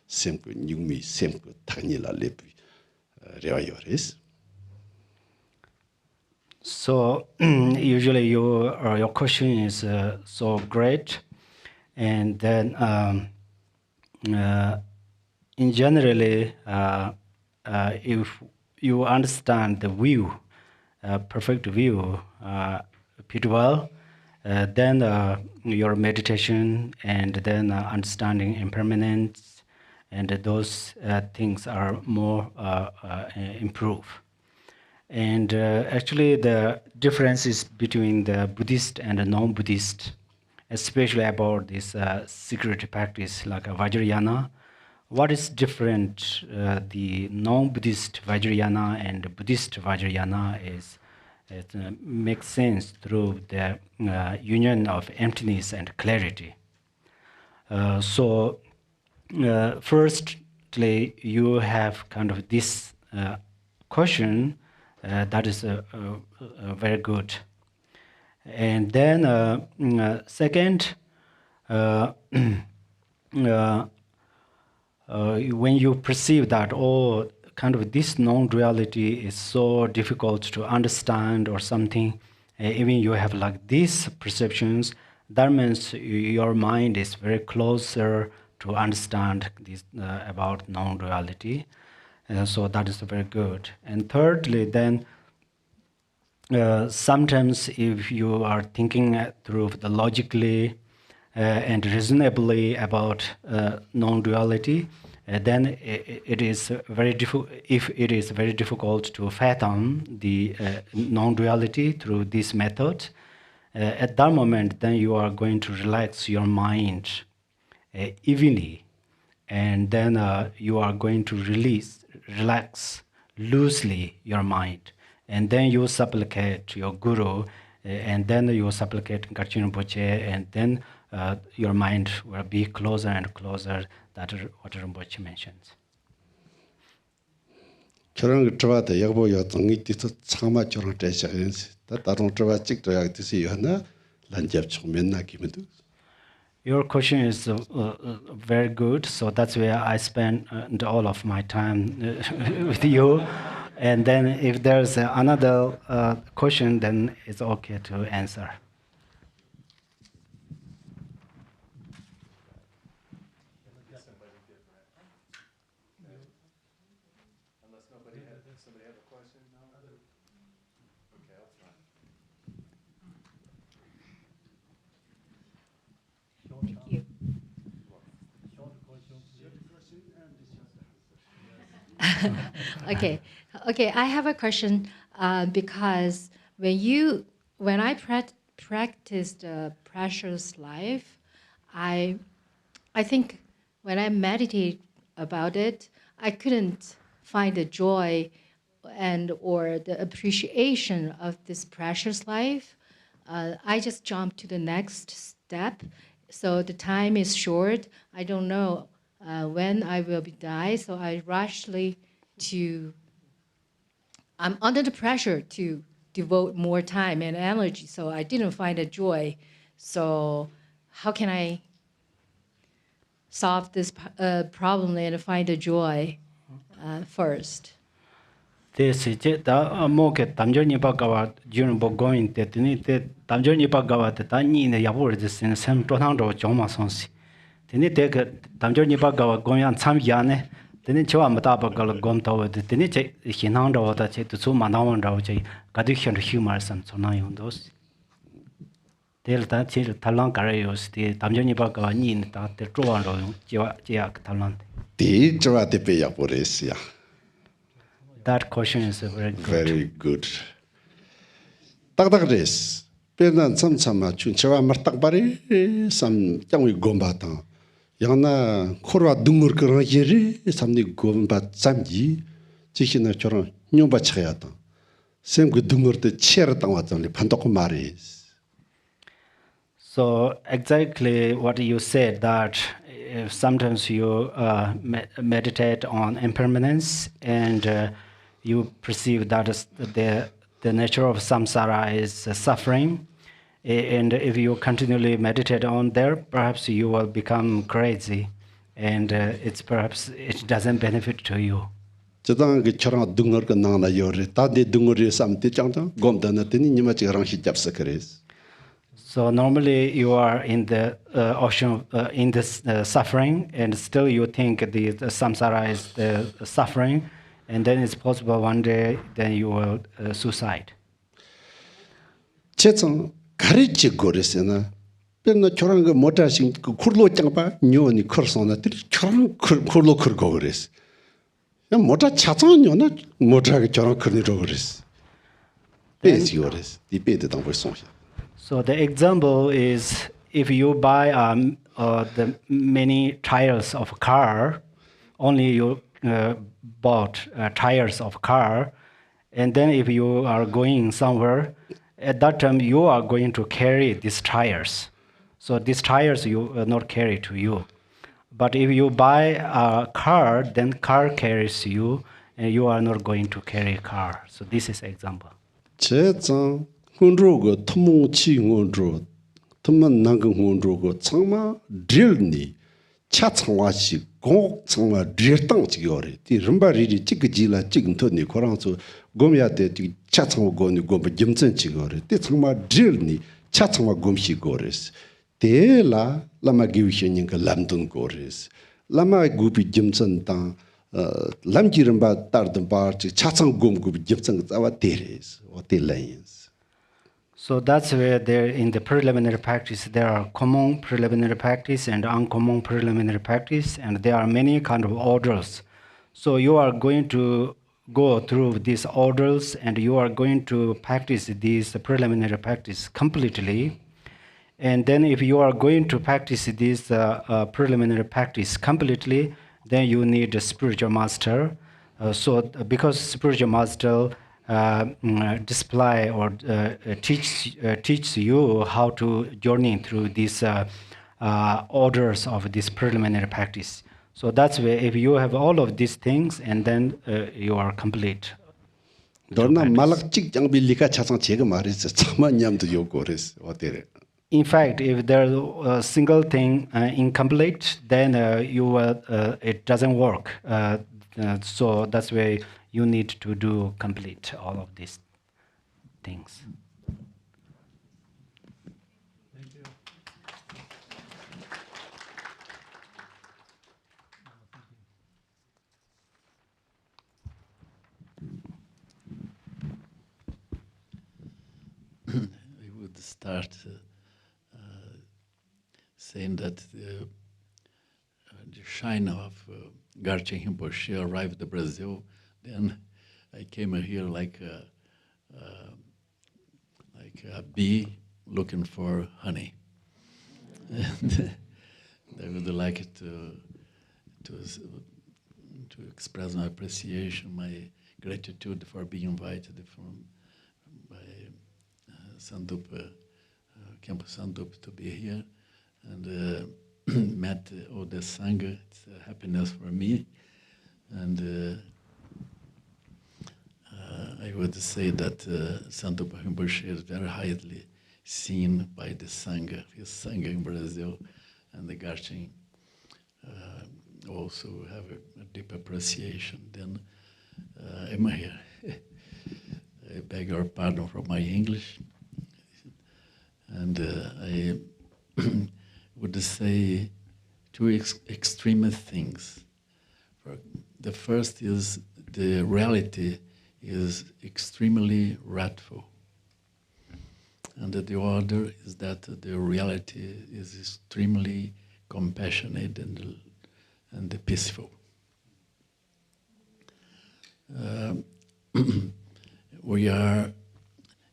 Same knew me, same Tanila Lepi. So usually your question is so great, and then in generally if you understand the view, perfect view pretty well, then your meditation and then understanding impermanence and those things are more improved. And actually the differences between the Buddhist and the non-Buddhist, especially about this security practice like Vajrayana, what is different, the non-Buddhist Vajrayana and the Buddhist Vajrayana is, it makes sense through the union of emptiness and clarity. Firstly, you have kind of this question that is very good. And then second, when you perceive that, oh, kind of this non-duality is so difficult to understand or something, even you have like these perceptions, that means your mind is very closer to understand this about non-duality. So that is very good. And thirdly, then sometimes if you are thinking through the logically and reasonably about non-duality, then it is very difficult. If it is very difficult to fathom the non-duality through this method, at that moment, then you are going to relax your mind evenly, and then you are going to relax loosely your mind, and then you supplicate your guru, and then you supplicate Garchen Rinpoche, and then your mind will be closer and closer. That is what Rinpoche mentions. Chorang Travata Yabo Yatangi to Sama Chorang Tashains, that I don't try to yak to see Yana, Lanjap Chomena Kimedu. Your question is very good, so that's where I spend all of my time with you. And then if there's another question, then it's okay to answer. Okay. I have a question because when I practiced precious life, I think when I meditate about it, I couldn't find the joy or the appreciation of this precious life. I just jumped to the next step. So the time is short. I don't know when I will die. So I I'm under the pressure to devote more time and energy. So I didn't find a joy. So how can I solve this problem and find the joy first? This is it. Moke tamjoni bagawa jun bogoin tetini te tamjoni bagawa te tani ne yabur this in sem tonang do joma sonsi. Tini te tamjoni bagawa goyan sam yane Then Chua Matabakal Gomto, the Tiniche, Hinanda, that to Sumanawan Rauji, Gadishan humors and so on those. Delta Talan Carayos, the Tamjani Baka Nin, the Truan, Jiak Talant. That question is very good. Very good. Takdakres. Penan some chunchawa martakbari, some young gombata. Yana Kora Dungur Kurajiri, some gombat Samji, Chichina Choran, Nubachayata. Same good Dungur the Cheratawatani, Pantokumaris. So exactly what you said, that if sometimes you meditate on impermanence and you perceive that the nature of samsara is suffering, and if you continually meditate on there, perhaps you will become crazy, and perhaps it doesn't benefit to you. So normally you are in the ocean, in this suffering, and still you think the samsara is the suffering, and then it's possible one day then you will suicide. 가르치 고르세나 변나 저런 거 못하신 그 쿨로 짱바 뇨니 커서나 들 저런 쿨로 그거 그랬어. 야 못하 차선요나 못하게 저런 그니로 그랬어. 베지 그랬어. 디베트 당 벌써. So the example is if you buy the many tires of a car, only you bought tires of car, and then if you are going somewhere, at that time you are going to carry these tires. So these tires you will not carry to you. But if you buy a car, then car carries you, and you are not going to carry a car. So this is example. 제장 혼로고 토몽치 혼로 토만 나가 혼로고 정말 릴니 차창와시 공 정말 릴땅지거리 디 름바리리 찌그지라 찌근토니 코랑서 고미야데 디 차창고니 고미 점전지거리 디 정말 릴니 차창와 곰시거리스 데라 라마 기우시닝가 람돈 거리스 라마 구비 점전당 람지름바 따르던바 차창 곰구비 점전 자와 데레스 오텔라인스. So that's where there in the preliminary practice there are common preliminary practice and uncommon preliminary practice, and there are many kind of orders. So you are going to go through these orders and you are going to practice these preliminary practice completely. And then if you are going to practice this preliminary practice completely, then you need a spiritual master. Because spiritual master display or teach you how to journey through these orders of this preliminary practice. So that's where if you have all of these things, and then you are complete. In fact, if there's a single thing incomplete, then it doesn't work. So that's why you need to do complete all of these things. Thank you. I would start saying that the shine of Garchen Rinpoche arrived in Brazil. Then I came here like a bee looking for honey. And I would like to express my appreciation, my gratitude for being invited by Samdup, Khenpo Samdup to be here, and met all the Sangha. It's a happiness for me, and I would say that Samdup Rinpoche is very highly seen by the Sangha, his Sangha in Brazil, and the Garchen also have a deep appreciation. Then I'm here. I beg your pardon for my English, and I would say two extreme things. The first is the reality is extremely wrathful. And the other is that the reality is extremely compassionate and peaceful. We are,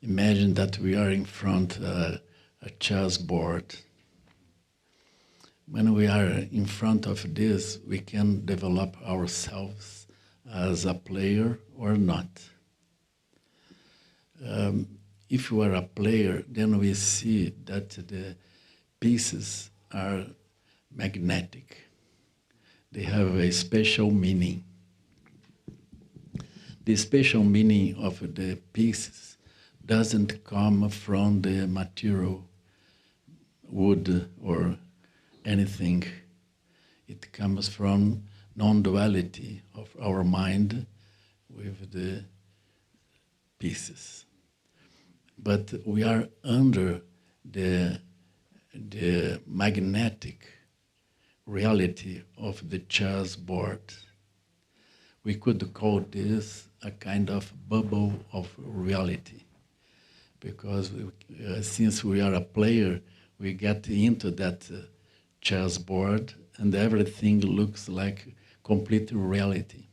imagine that we are in front of a chessboard. When we are in front of this, we can develop ourselves as a player or not. If you are a player, then we see that the pieces are magnetic. They have a special meaning. The special meaning of the pieces doesn't come from the material, wood or anything. It comes from non-duality of our mind with the pieces. But we are under the magnetic reality of the chessboard. We could call this a kind of bubble of reality, because since we are a player, we get into that chessboard and everything looks like complete reality.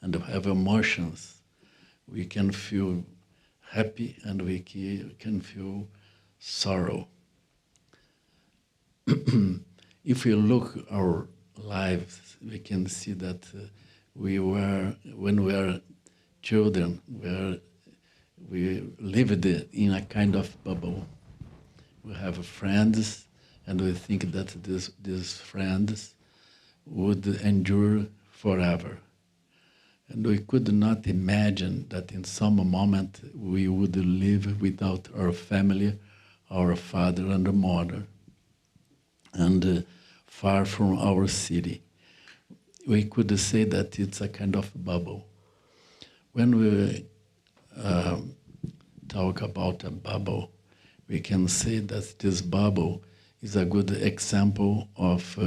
And we have emotions. We can feel happy and we can feel sorrow. If we look our lives, we can see that when we were children, we lived in a kind of bubble. We have friends, and we think that these friends would endure forever. And we could not imagine that in some moment we would live without our family, our father and mother, and far from our city. We could say that it's a kind of bubble. When we talk about a bubble, we can say that this bubble is a good example of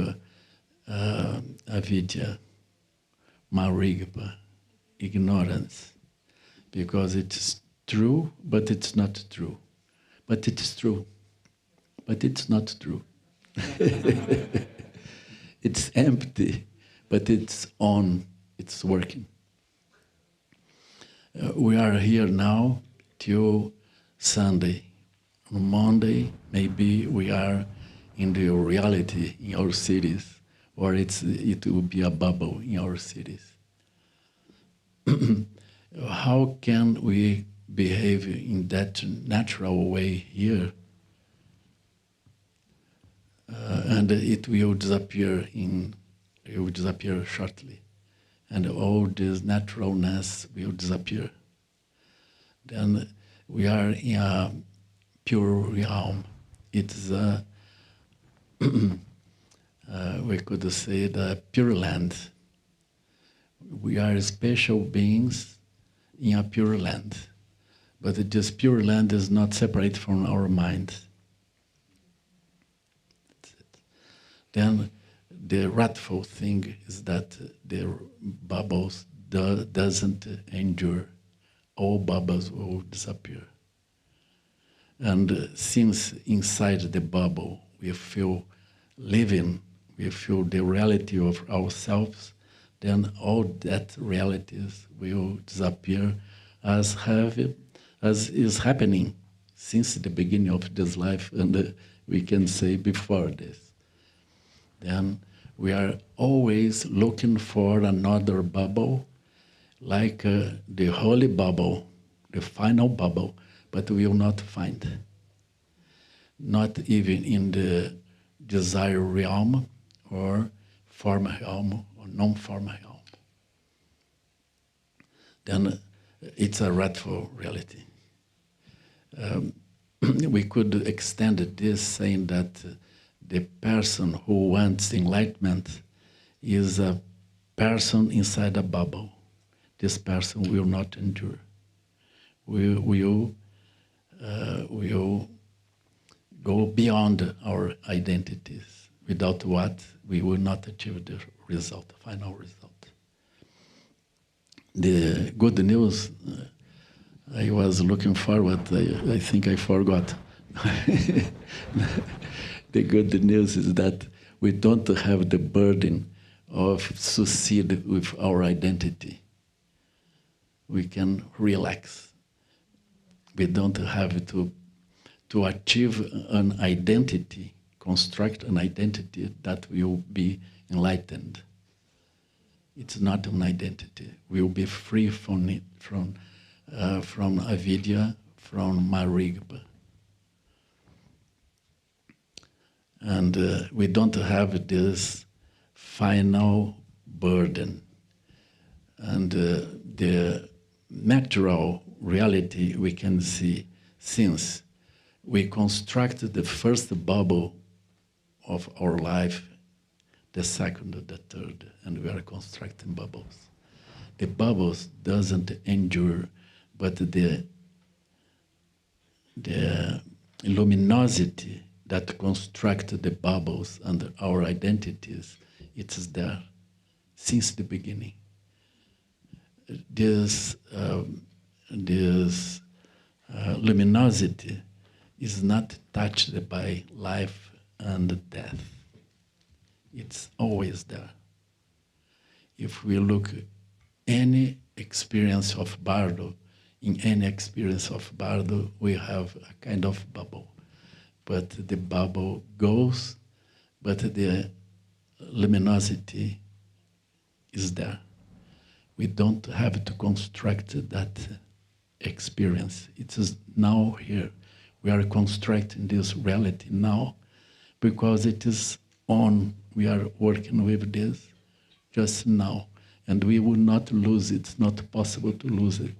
avidya, marigpa, ignorance, because it's true, but it's not true. But it's true, but it's not true. It's empty, but it's on, it's working. We are here now till Sunday. On Monday, maybe we are in the reality in our cities, or it will be a bubble in our cities. How can we behave in that natural way here? And it will disappear shortly. And all this naturalness will disappear. Then we are in a pure realm. It's we could say the pure land. We are special beings in a pure land, but this pure land is not separate from our mind. That's it. Then the wrathful thing is that the bubbles doesn't endure. All bubbles will disappear. And since inside the bubble we feel living, we feel the reality of ourselves, then all that realities will disappear as is happening since the beginning of this life, and we can say before this. Then we are always looking for another bubble, like the holy bubble, the final bubble, but we will not find. Not even in the desire realm or form realm or non-form realm. Then it's a wrathful reality. We could extend this saying that the person who wants enlightenment is a person inside a bubble. This person will not endure. We will go beyond our identities. without what we will not achieve the result, the final result. The good news, I was looking forward, I think I forgot. The good news is that we don't have the burden of succeed with our identity. We can relax. We don't have to achieve an identity, construct an identity that will be enlightened. It's not an identity. We'll be free from it, from avidya, from marigpa. And we don't have this final burden. And the natural reality we can see, since we constructed the first bubble of our life, the second, the third, and we are constructing bubbles. The bubbles doesn't endure, but the luminosity that constructed the bubbles and our identities, it's there since the beginning. This luminosity is not touched by life and death. It's always there. If we look any experience of bardo, in any experience of bardo, we have a kind of bubble. But the bubble goes, but the luminosity is there. We don't have to construct that experience. It is now here. We are constructing this reality now because it is on. We are working with this just now. And we will not lose it. It's not possible to lose it.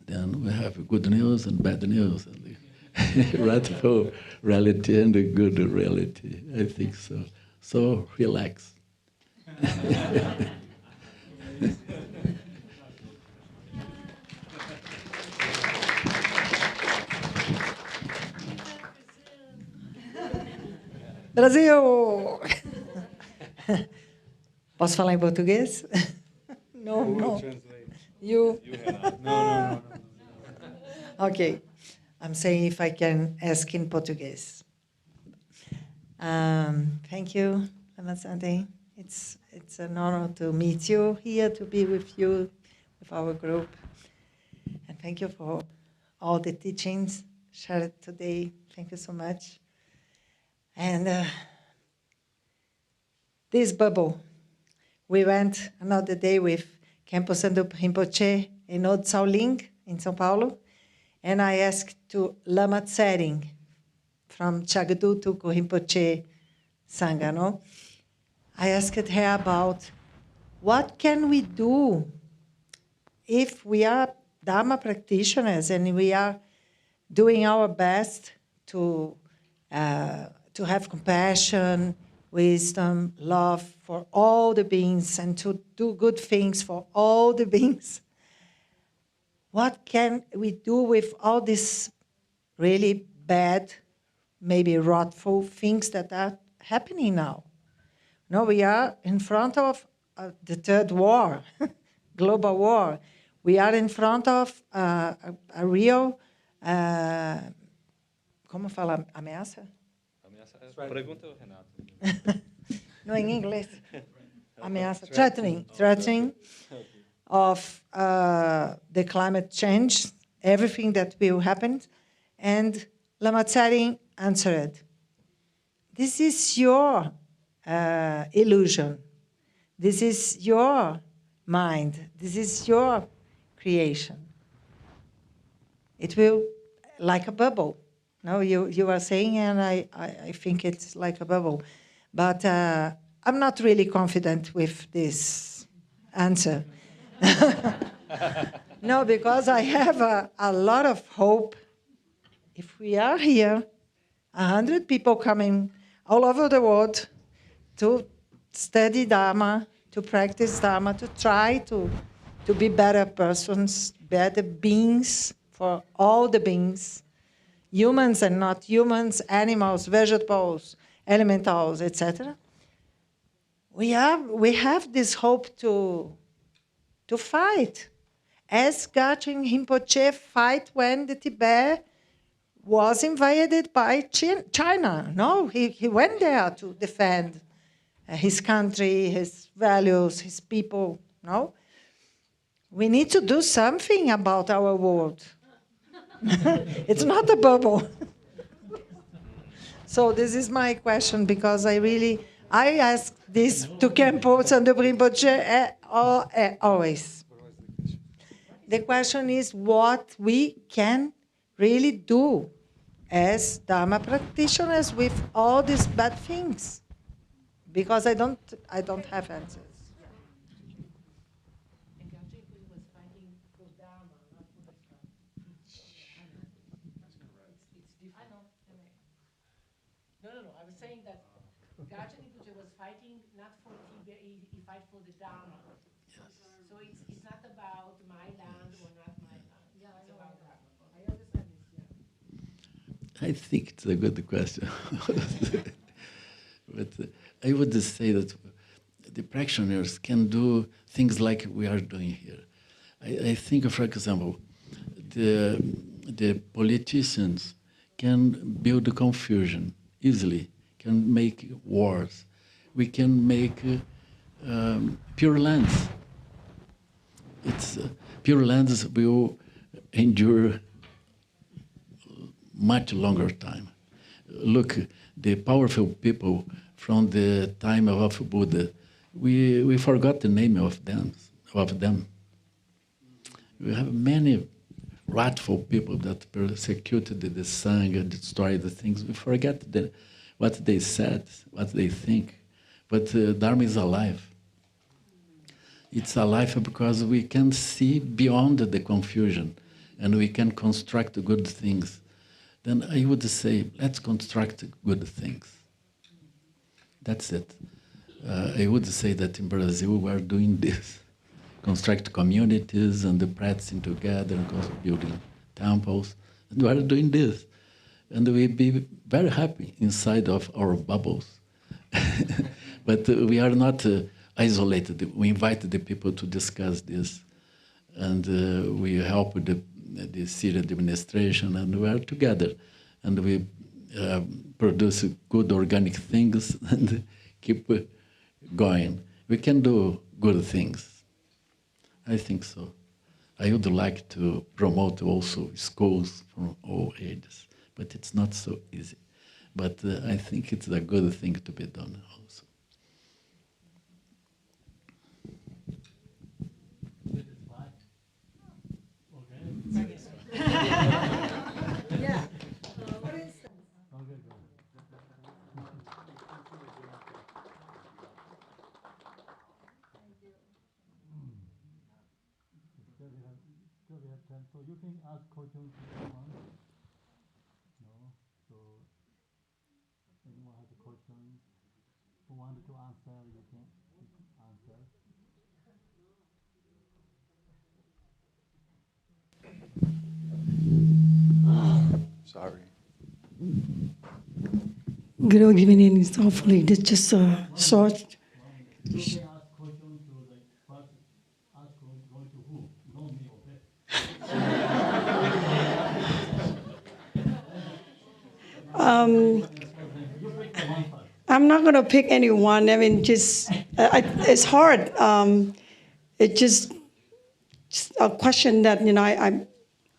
Then we have good news and bad news. Radical reality and a good reality. I think so. So relax. Brasil! Posso falar em português? No, no. You? No. Okay. I'm saying if I can ask in Portuguese. Thank you, Lama Samten. It's an honor to meet you here, to be with you, with our group. And thank you for all the teachings shared today. Thank you so much. And this bubble, we went another day with Khenpo Samdup Rinpoche in Old Sauling in São Paulo, and I asked to Lama Tsering from Chagdu to Rinpoche Sangha, no? I asked her about what can we do if we are Dharma practitioners and we are doing our best to have compassion, wisdom, love for all the beings and to do good things for all the beings. What can we do with all these really bad, maybe wrathful things that are happening now? No, we are in front of the third war, global war. We are in front of a real, como fala ameaça? Pergunta ao Renato. No, in English. Ameaça, threatening of the climate change, everything that will happen. And Lama Tsering answered, this is your illusion. This is your mind. This is your creation. It will, like a bubble. No, you are saying, and I think it's like a bubble. But I'm not really confident with this answer. No, because I have a lot of hope. If we are here, 100 people coming all over the world to study Dharma, to practice Dharma, to try to be better persons, better beings for all the beings. humans and not humans, animals, vegetables, elementals, etc. We have this hope to fight. As Garchen Rinpoche fight when the Tibet was invaded by China. No, he went there to defend his country, his values, his people. No, we need to do something about our world. It's not a bubble. So this is my question, because I ask this to Khenpo Samdup Rinpoche always. The question is what we can really do as Dharma practitioners with all these bad things, because I don't have answers. No. I was saying that Garchen Rinpoche was fighting not for Tibet, he fight for the Dharma. Yes. So it's not about my land or not my land. Yeah, it's about Dharma. I understand this, yeah. I think it's a good question. But I would just say that the practitioners can do things like we are doing here. I think, for example, the politicians can build confusion easily, can make wars. We can make pure lands. Pure lands will endure much longer time. Look, the powerful people from the time of Buddha, we forgot the name of them. We have many wrathful people that persecuted the Sangha, destroyed the things. We forget what they said, what they think. But Dharma is alive. It's alive because we can see beyond the confusion and we can construct good things. Then I would say, let's construct good things. That's it. I would say that in Brazil we are doing this. Construct communities and the practicing together and building temples. And we are doing this. And we'll be very happy inside of our bubbles. But we are not isolated. We invite the people to discuss this. And we help the city administration, and we are together. And we produce good organic things and keep going. We can do good things. I think so. I would like to promote also schools from all ages, but it's not so easy. But I think it's a good thing to be done also. Yeah. So you can ask questions if you want. No? So anyone has a question who wanted to answer, you can answer. Sorry. Good evening. Hopefully, this just a short. You can ask questions to first ask going to who? Not me, okay? I'm not going to pick anyone. I mean, just it's hard. It's just a question that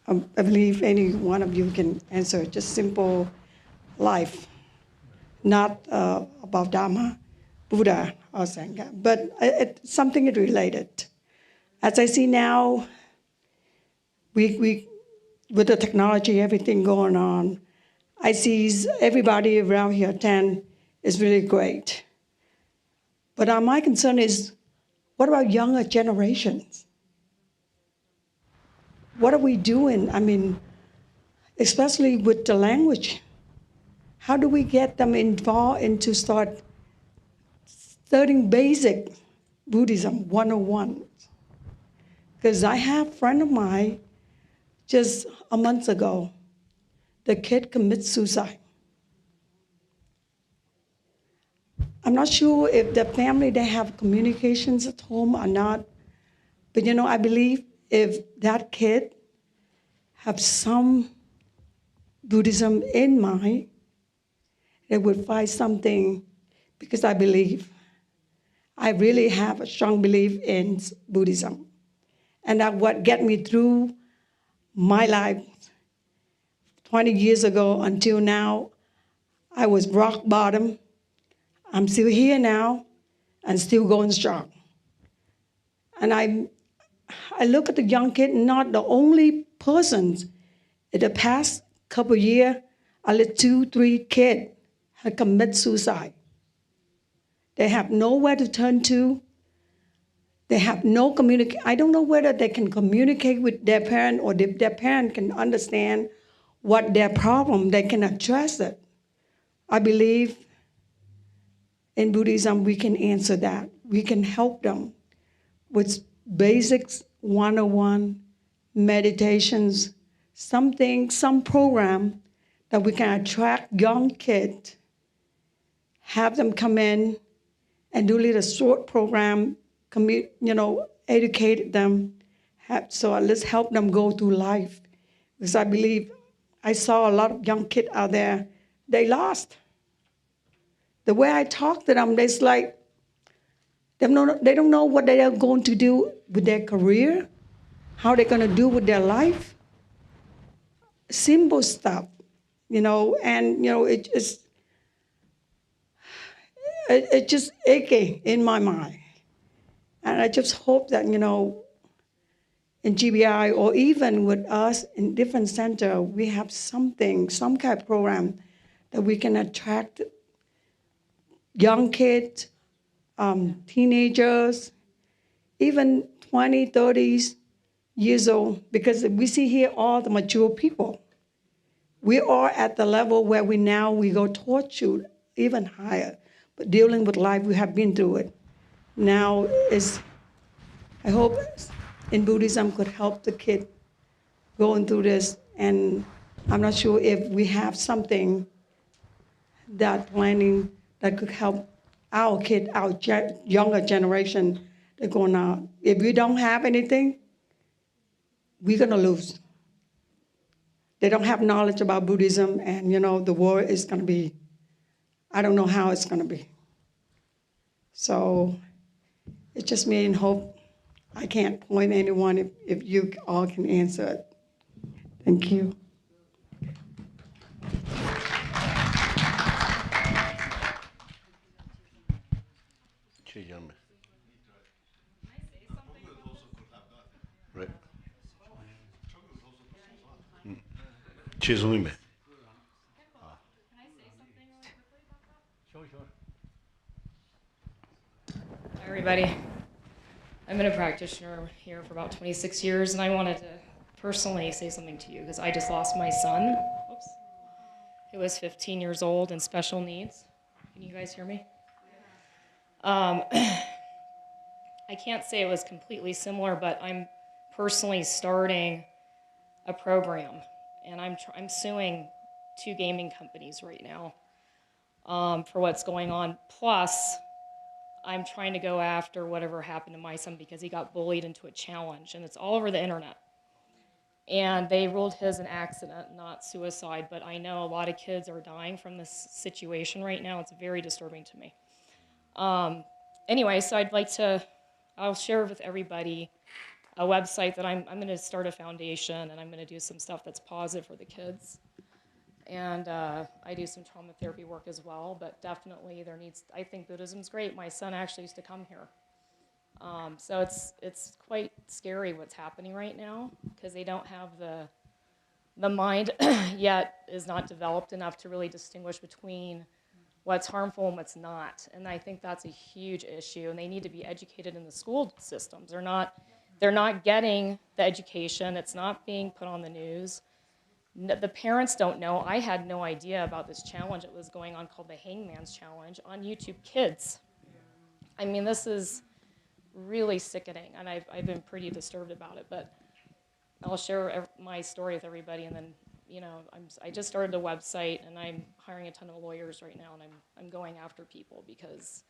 I believe any one of you can answer. Just simple life, not about Dharma, Buddha, or Sangha, but it's something related. As I see now, we with the technology, everything going on, I see everybody around here attend is really great. But my concern is, what about younger generations? What are we doing? I mean, especially with the language. How do we get them involved into start studying basic Buddhism 101? Because I have a friend of mine just a month ago, the kid commits suicide. I'm not sure if the family, they have communications at home or not, but I believe if that kid have some Buddhism in mind, they would find something, because I really have a strong belief in Buddhism. And that what get me through my life 20 years ago until now. I was rock bottom. I'm still here now and still going strong. And I look at the young kid, not the only persons. In the past couple of years, I let 2-3 kids have committed suicide. They have nowhere to turn to. They have no communication. I don't know whether they can communicate with their parent, or if their parent can understand what their problem, they can address it. I believe in Buddhism we can answer that. We can help them with basics 101, meditations, some program that we can attract young kids, have them come in and do a little short program, educate them, so let's help them go through life. Because I believe I saw a lot of young kids out there, they lost. The way I talk to them, it's like they don't know what they are going to do with their career, how they're going to do with their life. Simple stuff, and it's just aching in my mind. And I just hope that, in GBI or even with us in different center, we have some kind of program that we can attract young kids, teenagers, even 20, 30s years old, because we see here all the mature people. We are at the level where we go towards you even higher. But dealing with life, we have been through it. Now I hope in Buddhism could help the kid going through this. And I'm not sure if we have something that planning that could help our kid, our younger generation that going on. If we don't have anything, we're going to lose. They don't have knowledge about Buddhism, and the world is going to be, I don't know how it's going to be. So it's just me and hope. I can't point anyone if you all can answer it. Thank you. Right. Hi, everybody. I've been a practitioner here for about 26 years, and I wanted to personally say something to you because I just lost my son. Whoops. He was 15 years old and special needs. Can you guys hear me? I can't say it was completely similar, but I'm personally starting a program, and I'm suing 2 gaming companies right now for what's going on. Plus, I'm trying to go after whatever happened to my son because he got bullied into a challenge, and it's all over the internet. And they ruled his an accident, not suicide, but I know a lot of kids are dying from this situation right now. It's very disturbing to me. Anyway, so I'll share with everybody a website that I'm going to start a foundation, and I'm going to do some stuff that's positive for the kids. And I do some trauma therapy work as well, but definitely I think Buddhism's great. My son actually used to come here. So it's quite scary what's happening right now because they don't have the mind yet is not developed enough to really distinguish between what's harmful and what's not. And I think that's a huge issue, and they need to be educated in the school systems. They're not getting the education. It's not being put on the news. The parents don't know. I had no idea about this challenge that was going on called the Hangman's Challenge on YouTube Kids. I mean, this is really sickening, and I've been pretty disturbed about it, but I'll share my story with everybody, and then I just started a website, and I'm hiring a ton of lawyers right now, and I'm going after people because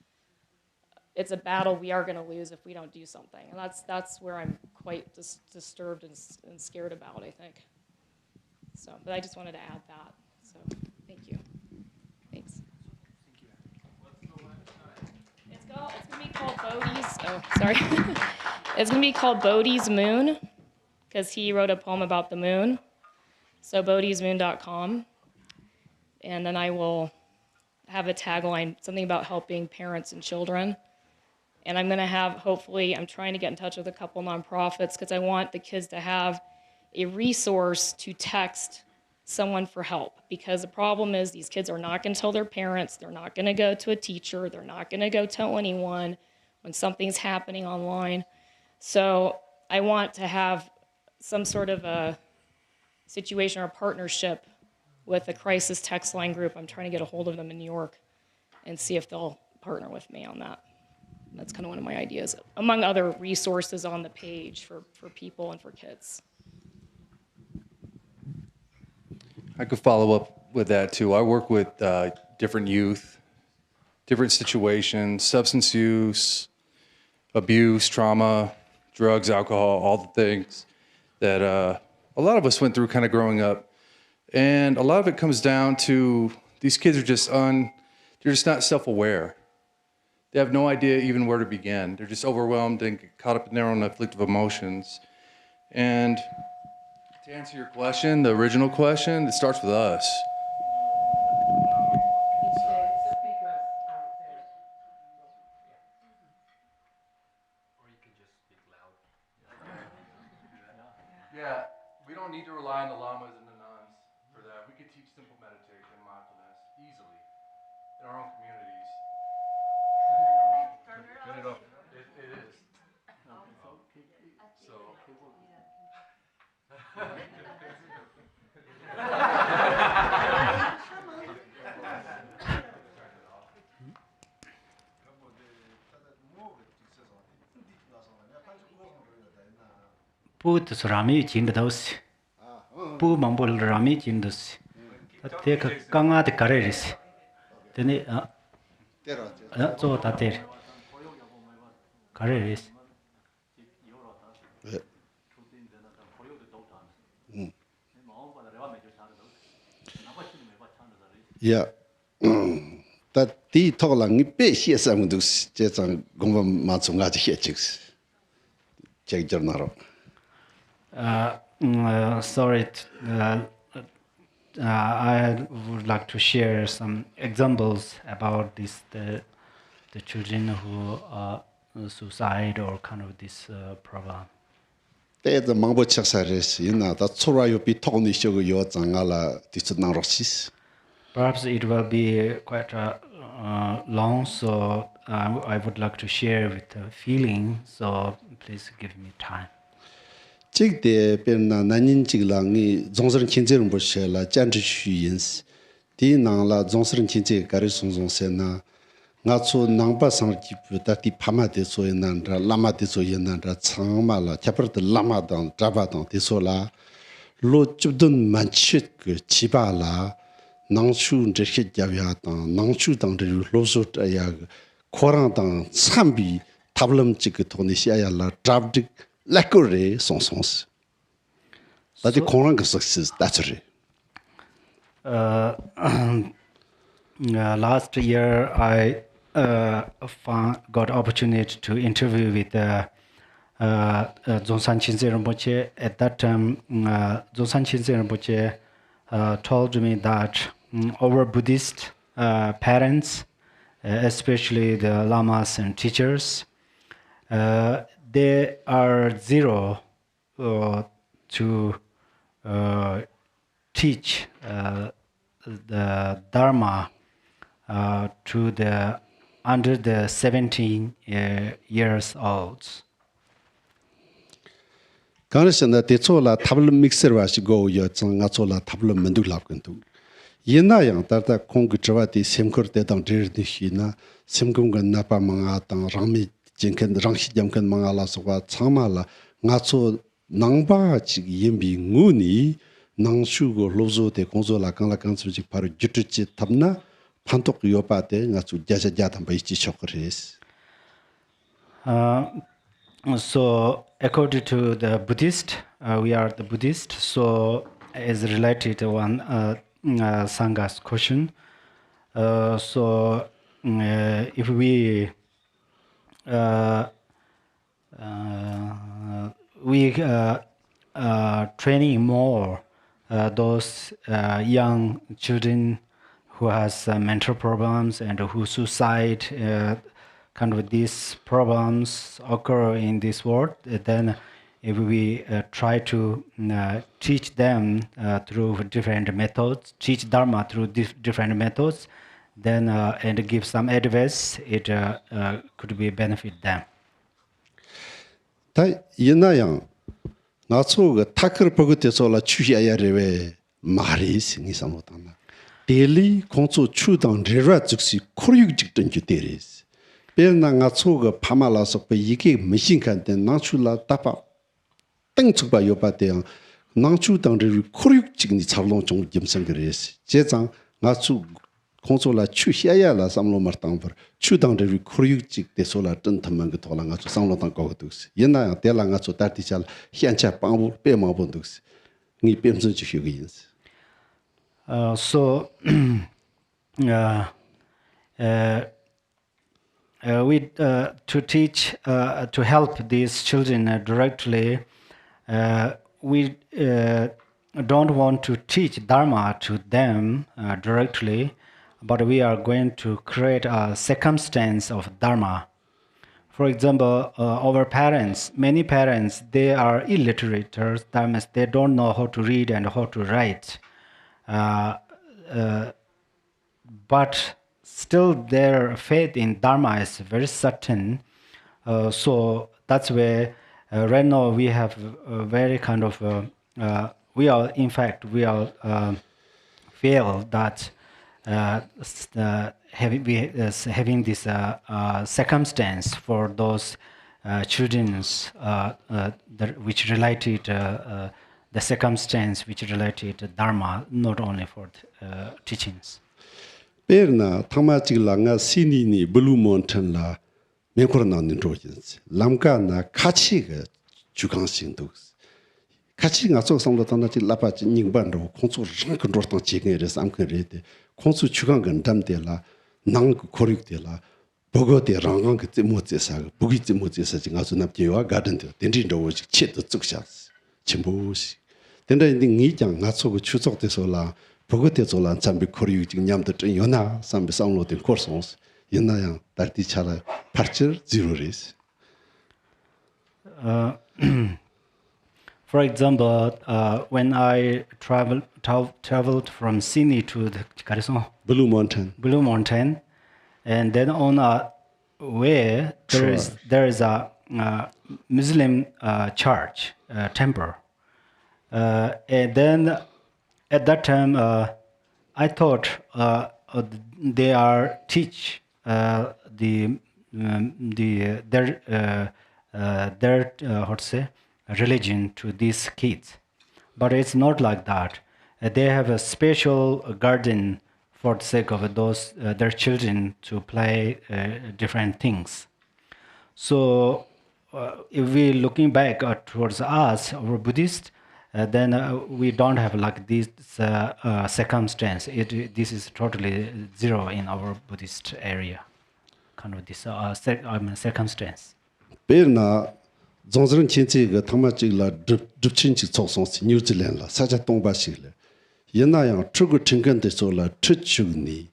it's a battle we are going to lose if we don't do something, and that's where I'm quite disturbed and scared about, I think. So, but I just wanted to add that. So, thank you. Thanks. It's going to be called Bodhi's. Oh, sorry. It's going to be called Bodhi's Moon, because he wrote a poem about the moon. So bodhismoon.com, and then I will have a tagline, something about helping parents and children. And I'm going to have, hopefully, I'm trying to get in touch with a couple nonprofits because I want the kids to have a resource to text someone for help. Because the problem is these kids are not going to tell their parents, they're not going to go to a teacher, they're not going to go tell anyone when something's happening online. So I want to have some sort of a situation or a partnership with a crisis text line group. I'm trying to get a hold of them in New York and see if they'll partner with me on that. That's kind of one of my ideas, among other resources on the page for people and for kids. I could follow up with that too. I work with different youth, different situations, substance use, abuse, trauma, drugs, alcohol, all the things that a lot of us went through kind of growing up. And a lot of it comes down to these kids are just they're just not self-aware. They have no idea even where to begin. They're just overwhelmed and get caught up in their own afflictive emotions. And to answer your question, the original question, it starts with us. Yeah, we don't need to rely on the Lamas and the nuns for that. We could teach simple meditation and mindfulness easily in our own communities. Turn it off. It is. So. Put Rami Chindos. Poo Mambol Rami Chindos. Take a Kanga de Carreris. Then it so that Carreris. Yeah. That the Tolang Peshi Samdus, Jetan Gomba Matsunga Hitchix. Check journal. Sorry, I would like to share some examples about this the children who suicide or kind of this problem. The Mambo Chassaris, you know, that Sora you be Tony Sugar your Zangala, this Narosis. Perhaps it will be quite long, so I would like to share with the feeling, so please give me time. Jig de Berna Nanin Jiglangi, Zonser Kinzer Bushella, Janji Shuyins, Di Nangla, Zonser Kinze, Garrison Sena, Natsu Nangba Sanji, that the Pama de Soyanandra, Lama de Soyanandra, Tsangmala, Chapter the Lama down, Drabadon, de Sola, Lo Judun Manchik, Chibala, Nangshu, Jeshit Javiatan, Nangshu down the Losot Ayag, Korantan, Sambi, Tablam Chikatonisiala, Drabdik. Lacquer sons. But the Koran success, that's it. Last year, I got opportunity to interview with Dzongsan Chinze Rinpoche. At that time, Dzongsan Chinze Rinpoche told me that our Buddhist parents, especially the Lamas and teachers, they are zero to teach the Dharma to the under the 17 years olds. Garchen that Tetsola tablet mixer was go your Zangazola tablet Mendulapkantu. Yena yang Tata Kongutravati Simkur de Dangirishina, Simkunga Napa Mangatan, Rami. Jinken Rangshi Jamken Mangala Sowa Tsamala, Natso Nangba Yimbi Nguni, 낭슈고 로조데 공조라 강라 강수지 바로 주트지 탑나 판독 요바데 나주 자자자단 바이지 쇼크레스. So according to the Buddhist, we are the Buddhist. So as related to one Sangha's question, if we training more those young children who has mental problems and who suicide, kind of these problems occur in this world, then if we try to teach them through different methods, teach Dharma through different methods, then and give some advice, it could be benefit them. 다 이나양 나초가 타크를 버거때서라 추야야레웨 말이 생이 삼었다나. 데리 공초 추당 레라 즉시 코르육 직던 주데리스. 베나 나초가 파말라서 이게 머신칸데 나출라 따파 땡축바 요바데양 나추당 레 코르육 직니 차롱 좀 점성그레스. 제장 나추 공소라 추야야라 삼로 마르당버 추당레 코르육직 데솔라 뜬탐만 그 돌랑아 상로당 거거든스 옛날 대랑아 저 다티샬 현차 방부 빼마본득스 니 뱀선 지휘기인스 So we to teach to help these children directly, we don't want to teach Dharma to them directly, but we are going to create a circumstance of Dharma. For example, our parents, many parents, they are illiterate, that means they don't know how to read and how to write. But still their faith in Dharma is very certain. So that's where right now we have a very kind of, we are feel that having this circumstance for those children, which related the circumstance which related to Dharma, not only for teachings. Perna thamachilanga sinini blue mountain la mekorna ninrojins lamka na kachi ga jugangsingdo kachi nga sok samlo tana chi lapa chi ningban ro khonsu rang kon tang chi nge res am kre de khonsu chugang gan dam de la nang korik de la bogo de rang ge te mo che sa bugi te mo che sa chi nga su nap je wa garden de den ri ro chi che de zuk sha chimbo si den de ngi jang nga so go chu zok de so la 보고대 졸란 잠비 코리유 지금 냠도 좀 요나 삼비 상로된 코스ons 옛나야 달티 차라 파르처 제로리스. For example, when I traveled from Sydney to the Blue Mountain, and then on a way there is a Muslim church temple, and then. At that time, I thought they are teach their religion to these kids, but it's not like that. They have a special garden for the sake of those their children to play different things. So, if we looking back towards us, our Buddhists. Then we don't have like this circumstance. This is totally zero in our Buddhist area. Kind of this circumstance. Berna, zonzren chinchi ga thamachig la drupchinchi choksons New Zealand la saja tongba shile. Yena yang chugu chingan de so la chchugni,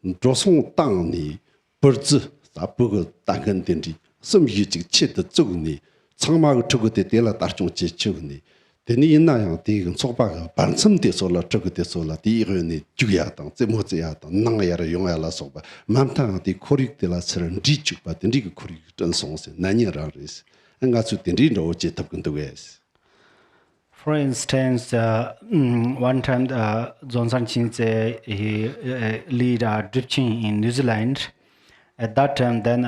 drosong tang ni, burzi sa bugo tangan denji, some yijig chit de zugni, changma go chugu de la darchong chi chugni. Teni inayang tigang sokpa bansam de sola chuk de sola di ironi juya tang zemo zya tang nang yara yong ya la sokpa mamtang di korik de la seren richuk ba den ri korik den songse nani ra ris nga su den ri ro je tab kun wes. For instance, one time Zonsan Chinze he lead a dripching in New Zealand. At that time, then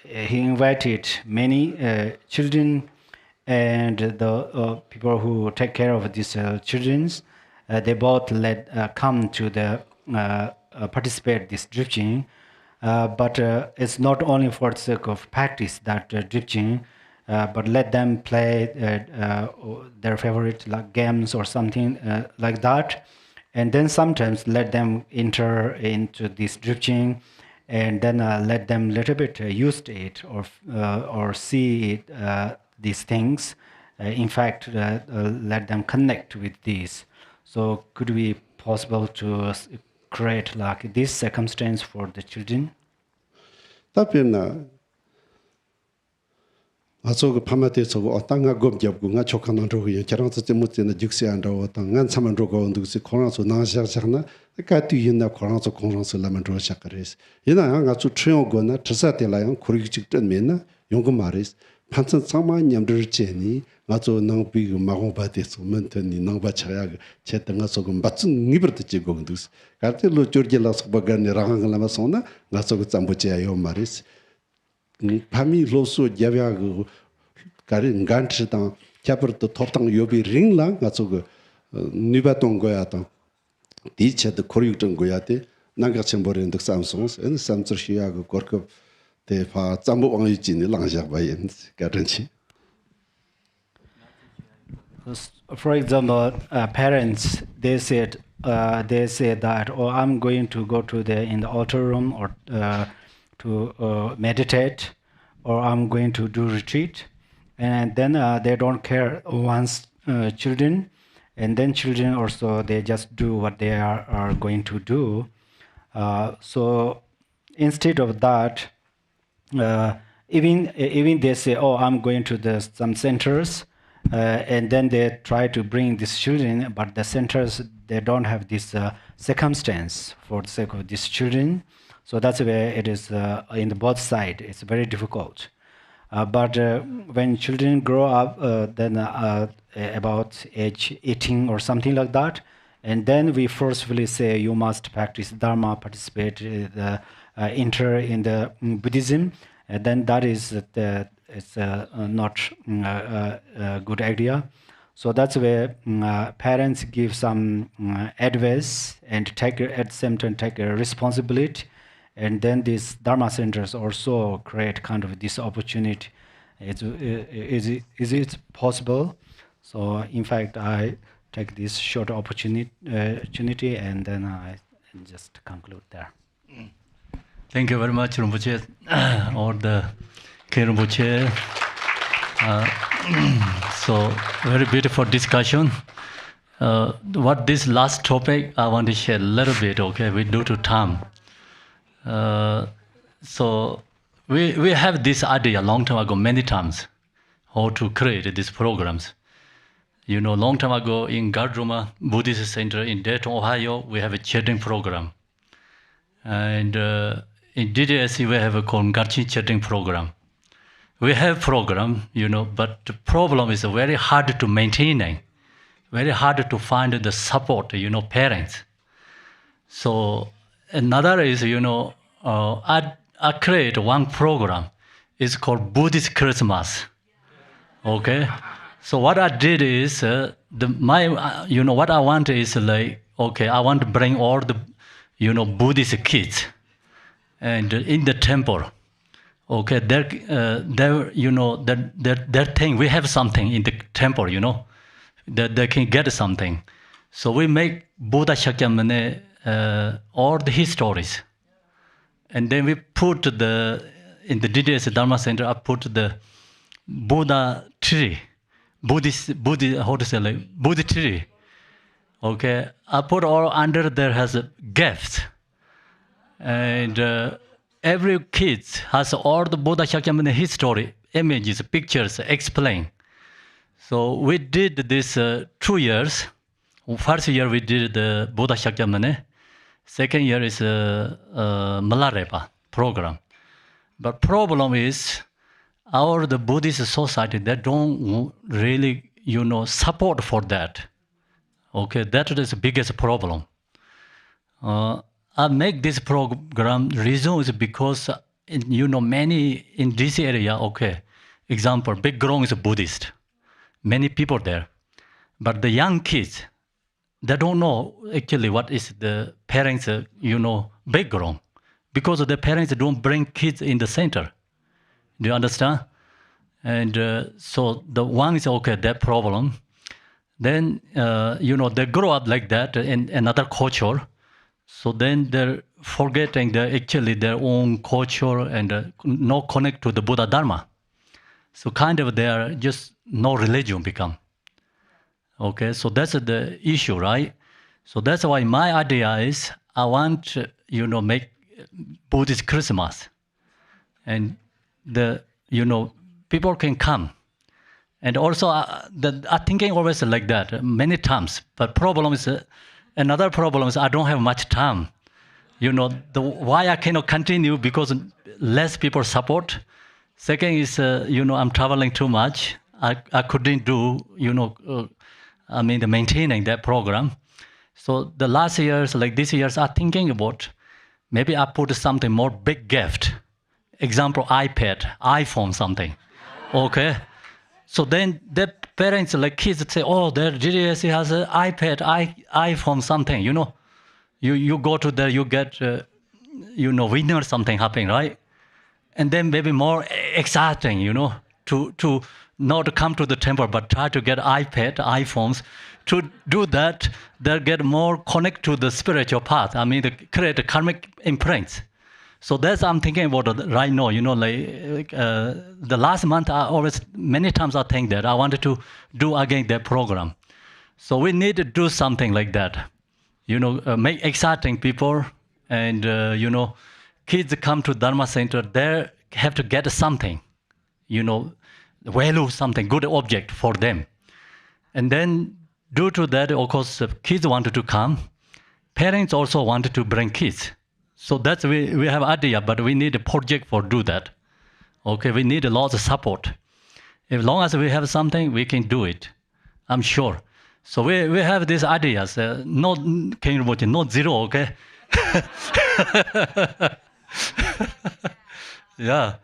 he invited many children and the people who take care of these children, they both come to the participate this drifting. But it's not only for the sake of practice that drifting, but let them play their favorite games or something like that, and then sometimes let them enter into this drifting, and then let them little bit use it or see it, these things. In fact, let them connect with this. So could it be possible to create like this circumstance for the children? 답변나 아소가 파마테서 어떤가 겁잡고 가 조카는 저거 저랑서 때문에 직세한다고 어떤가 참만로고 온두스 코로나서 나샤샤나 까티이나 코로나서 공정서 라만로 샤카레스 이나 가서 트용고나 트사텔라양 코리직 전면나 용거 말이스 판선 상만 냠들 제니 가서 낭비 마고바데서 멘트니 낭바차야 제등가서 그 맞은 니버트 찍고 온두스 가르텔로 조르젤라서 바가니 라강라마소나 가서 그 잠보제요 말이스 밤이 로소 야비하고 가린 간치당 잡으르도 토탕 요비 링랑 가서 그 니바동 거야다 디체도 코리우던 거야데 난가천 버린득 삼송스 엔 삼츠시야고 거급 대파 잠보왕이 진이 랑샤바인 가든지. For example, parents they said that, oh, I'm going to go to in the altar room or to meditate, or I'm going to do retreat, and then they don't care once children, and then children also they just do what they are going to do. So instead of that, even they say, oh, I'm going to some centers, and then they try to bring these children, but the centers they don't have this circumstance for the sake of these children. So that's where it is in the both side. It's very difficult. But when children grow up, then about age 18 or something like that, and then we forcefully say you must practice Dharma, participate, enter in the Buddhism, and then that is it's not a good idea. So that's where parents give some advice and at the same time take a responsibility. And then these Dharma centers also create kind of this opportunity. Is it possible? So in fact, I take this short opportunity and then I just conclude there. Thank you very much, Rinpoche, or the Khenpo. So very beautiful discussion. What this last topic I want to share a little bit. Okay, we do to time. So we have this idea long time ago, many times, how to create these programs. You know, long time ago in Garchen Buddhist Center in Dayton, Ohio, we have a chatting program. And in DDSC, we have a called Garchen chatting program. We have program, you know, but the problem is very hard to maintain, very hard to find the support, you know, parents. So another is, you know, I create one program. It's called Buddhist Christmas. Okay, so what I did is you know, what I want is like, okay, I want to bring all the, you know, Buddhist kids, and in the temple. Okay, there, you know, their thing. We have something in the temple, you know, that they can get something. So we make Buddha Shakyamuni all the histories. And then we put in the DDS Dharma Center, I put the Buddha tree, how to say, like, Buddha tree. Okay, I put all under there has gifts. And every kid has all the Buddha Shakyamuni history, images, pictures, explain. So we did this 2 years. First year we did the Buddha Shakyamuni. Second year is Malarepa program. But problem is, the Buddhist society, they don't really, you know, support for that. Okay, that is the biggest problem. I make this program, reason is because, you know, many in this area, okay, example, background is Buddhist. many people there. But the young kids, they don't know actually what is the parents' background, because the parents don't bring kids in the center. Do you understand? And so the one is okay, that problem. Then they grow up like that in another culture. So then they're forgetting actually their own culture and not connect to the Buddhadharma. So kind of they are just no religion become. Okay, so that's the issue, right? So that's why my idea is I want make Buddhist Christmas, and people can come, and also I'm thinking always like that many times. But problem is another problem is I don't have much time. Why I cannot continue, because less people support. Second is I'm traveling too much. I couldn't do the maintaining that program. So the last years, like this years, I'm thinking about maybe I put something more big gift. Example, iPad, iPhone, something. Okay. So then the parents, like kids, say, oh, their GDSC has an iPad, iPhone, something. You go to there, you get winner something happening, right? And then maybe more exciting, to not come to the temple, but try to get iPad, iPhones. To do that, they'll get more connect to the spiritual path. They create a karmic imprints. So that's I'm thinking about right now. The last month, many times I think that I wanted to do again that program. So we need to do something like that. Make exciting people, and kids come to Dharma Center. They have to get something, value something, good object for them. And then due to that, of course, kids wanted to come. Parents also wanted to bring kids. So that's we have idea, but we need a project for do that. Okay, we need a lot of support. As long as we have something, we can do it. I'm sure. So we have these ideas. Not zero, okay? Yeah.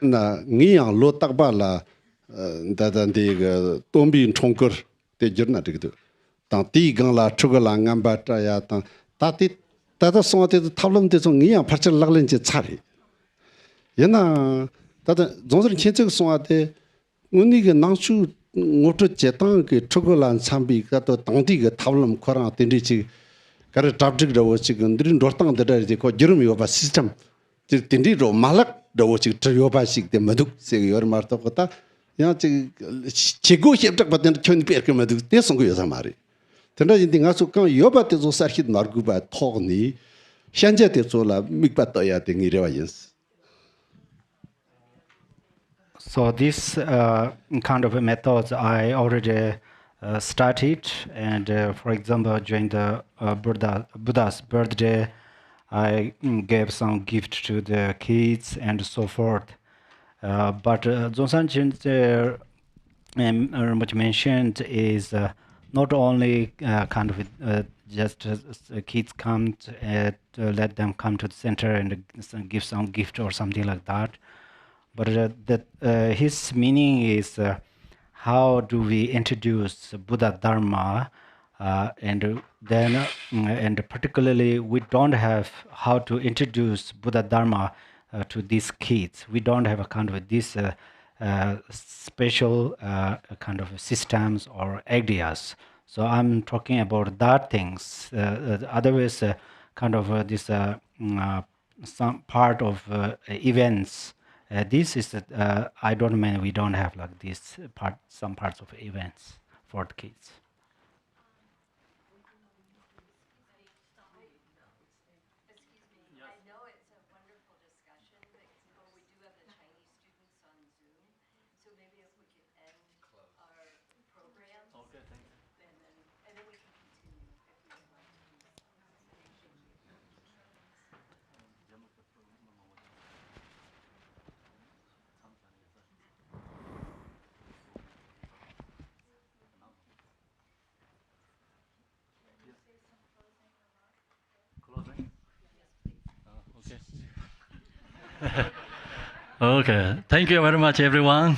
na ngiyang lo takba la da de ge tombin chongker de jirna de de tang ti gang la chuga la ngam ba ta ya tang ta ti ta da so de tablam de song ngiyang par chal laglen je chari yana ta da zong chen che so de nguni ge nang chu ngoto je tang ge chuga lan sambi ka to tang ti ge tablam khora tin ri chi kar tabjik da wo chi gandrin dortang da de ko jirum yo ba system tin ri ro malak do chi trio ba sik de maduk se yor mar to kota ya chi chego hebtak baden chon per ke maduk te song yo sa mari tenda jin nga su kan yo ba te zo sar hit mar gu ba thog ni shanje te zo la mik ba to ya te ngi rewa yins. So this kind of methods I already started, and for example during the Buddha's birthday, I gave some gift to the kids and so forth. But Zonsan Chin much mentioned is not only kind of just kids come to let them come to the center and give some gift or something like that. But his meaning is how do we introduce Buddha Dharma and then and particularly we don't have how to introduce Buddhadharma to these kids. We don't have a kind of this special kind of systems or ideas. So I'm talking about that things. Otherwise, kind of this some part of events. This is I don't mean we don't have like this part. Some parts of events for the kids. Okay, thank you very much, everyone.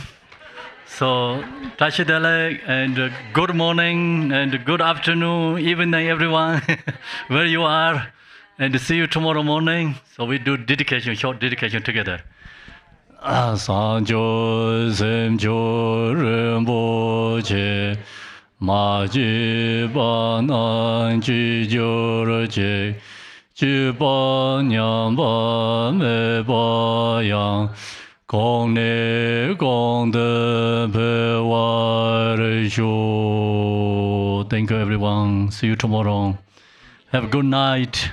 So, Tashi Dele, and good morning and good afternoon, evening, everyone, where you are, and see you tomorrow morning. So we do dedication, short dedication together. Sanjo Semjo Rinpoche Majiba Nanji Joroje Jiba Nyamba Meba Yang Gong Ne Gong De Bewa Rejo. Thank you, everyone. See you tomorrow. Have a good night.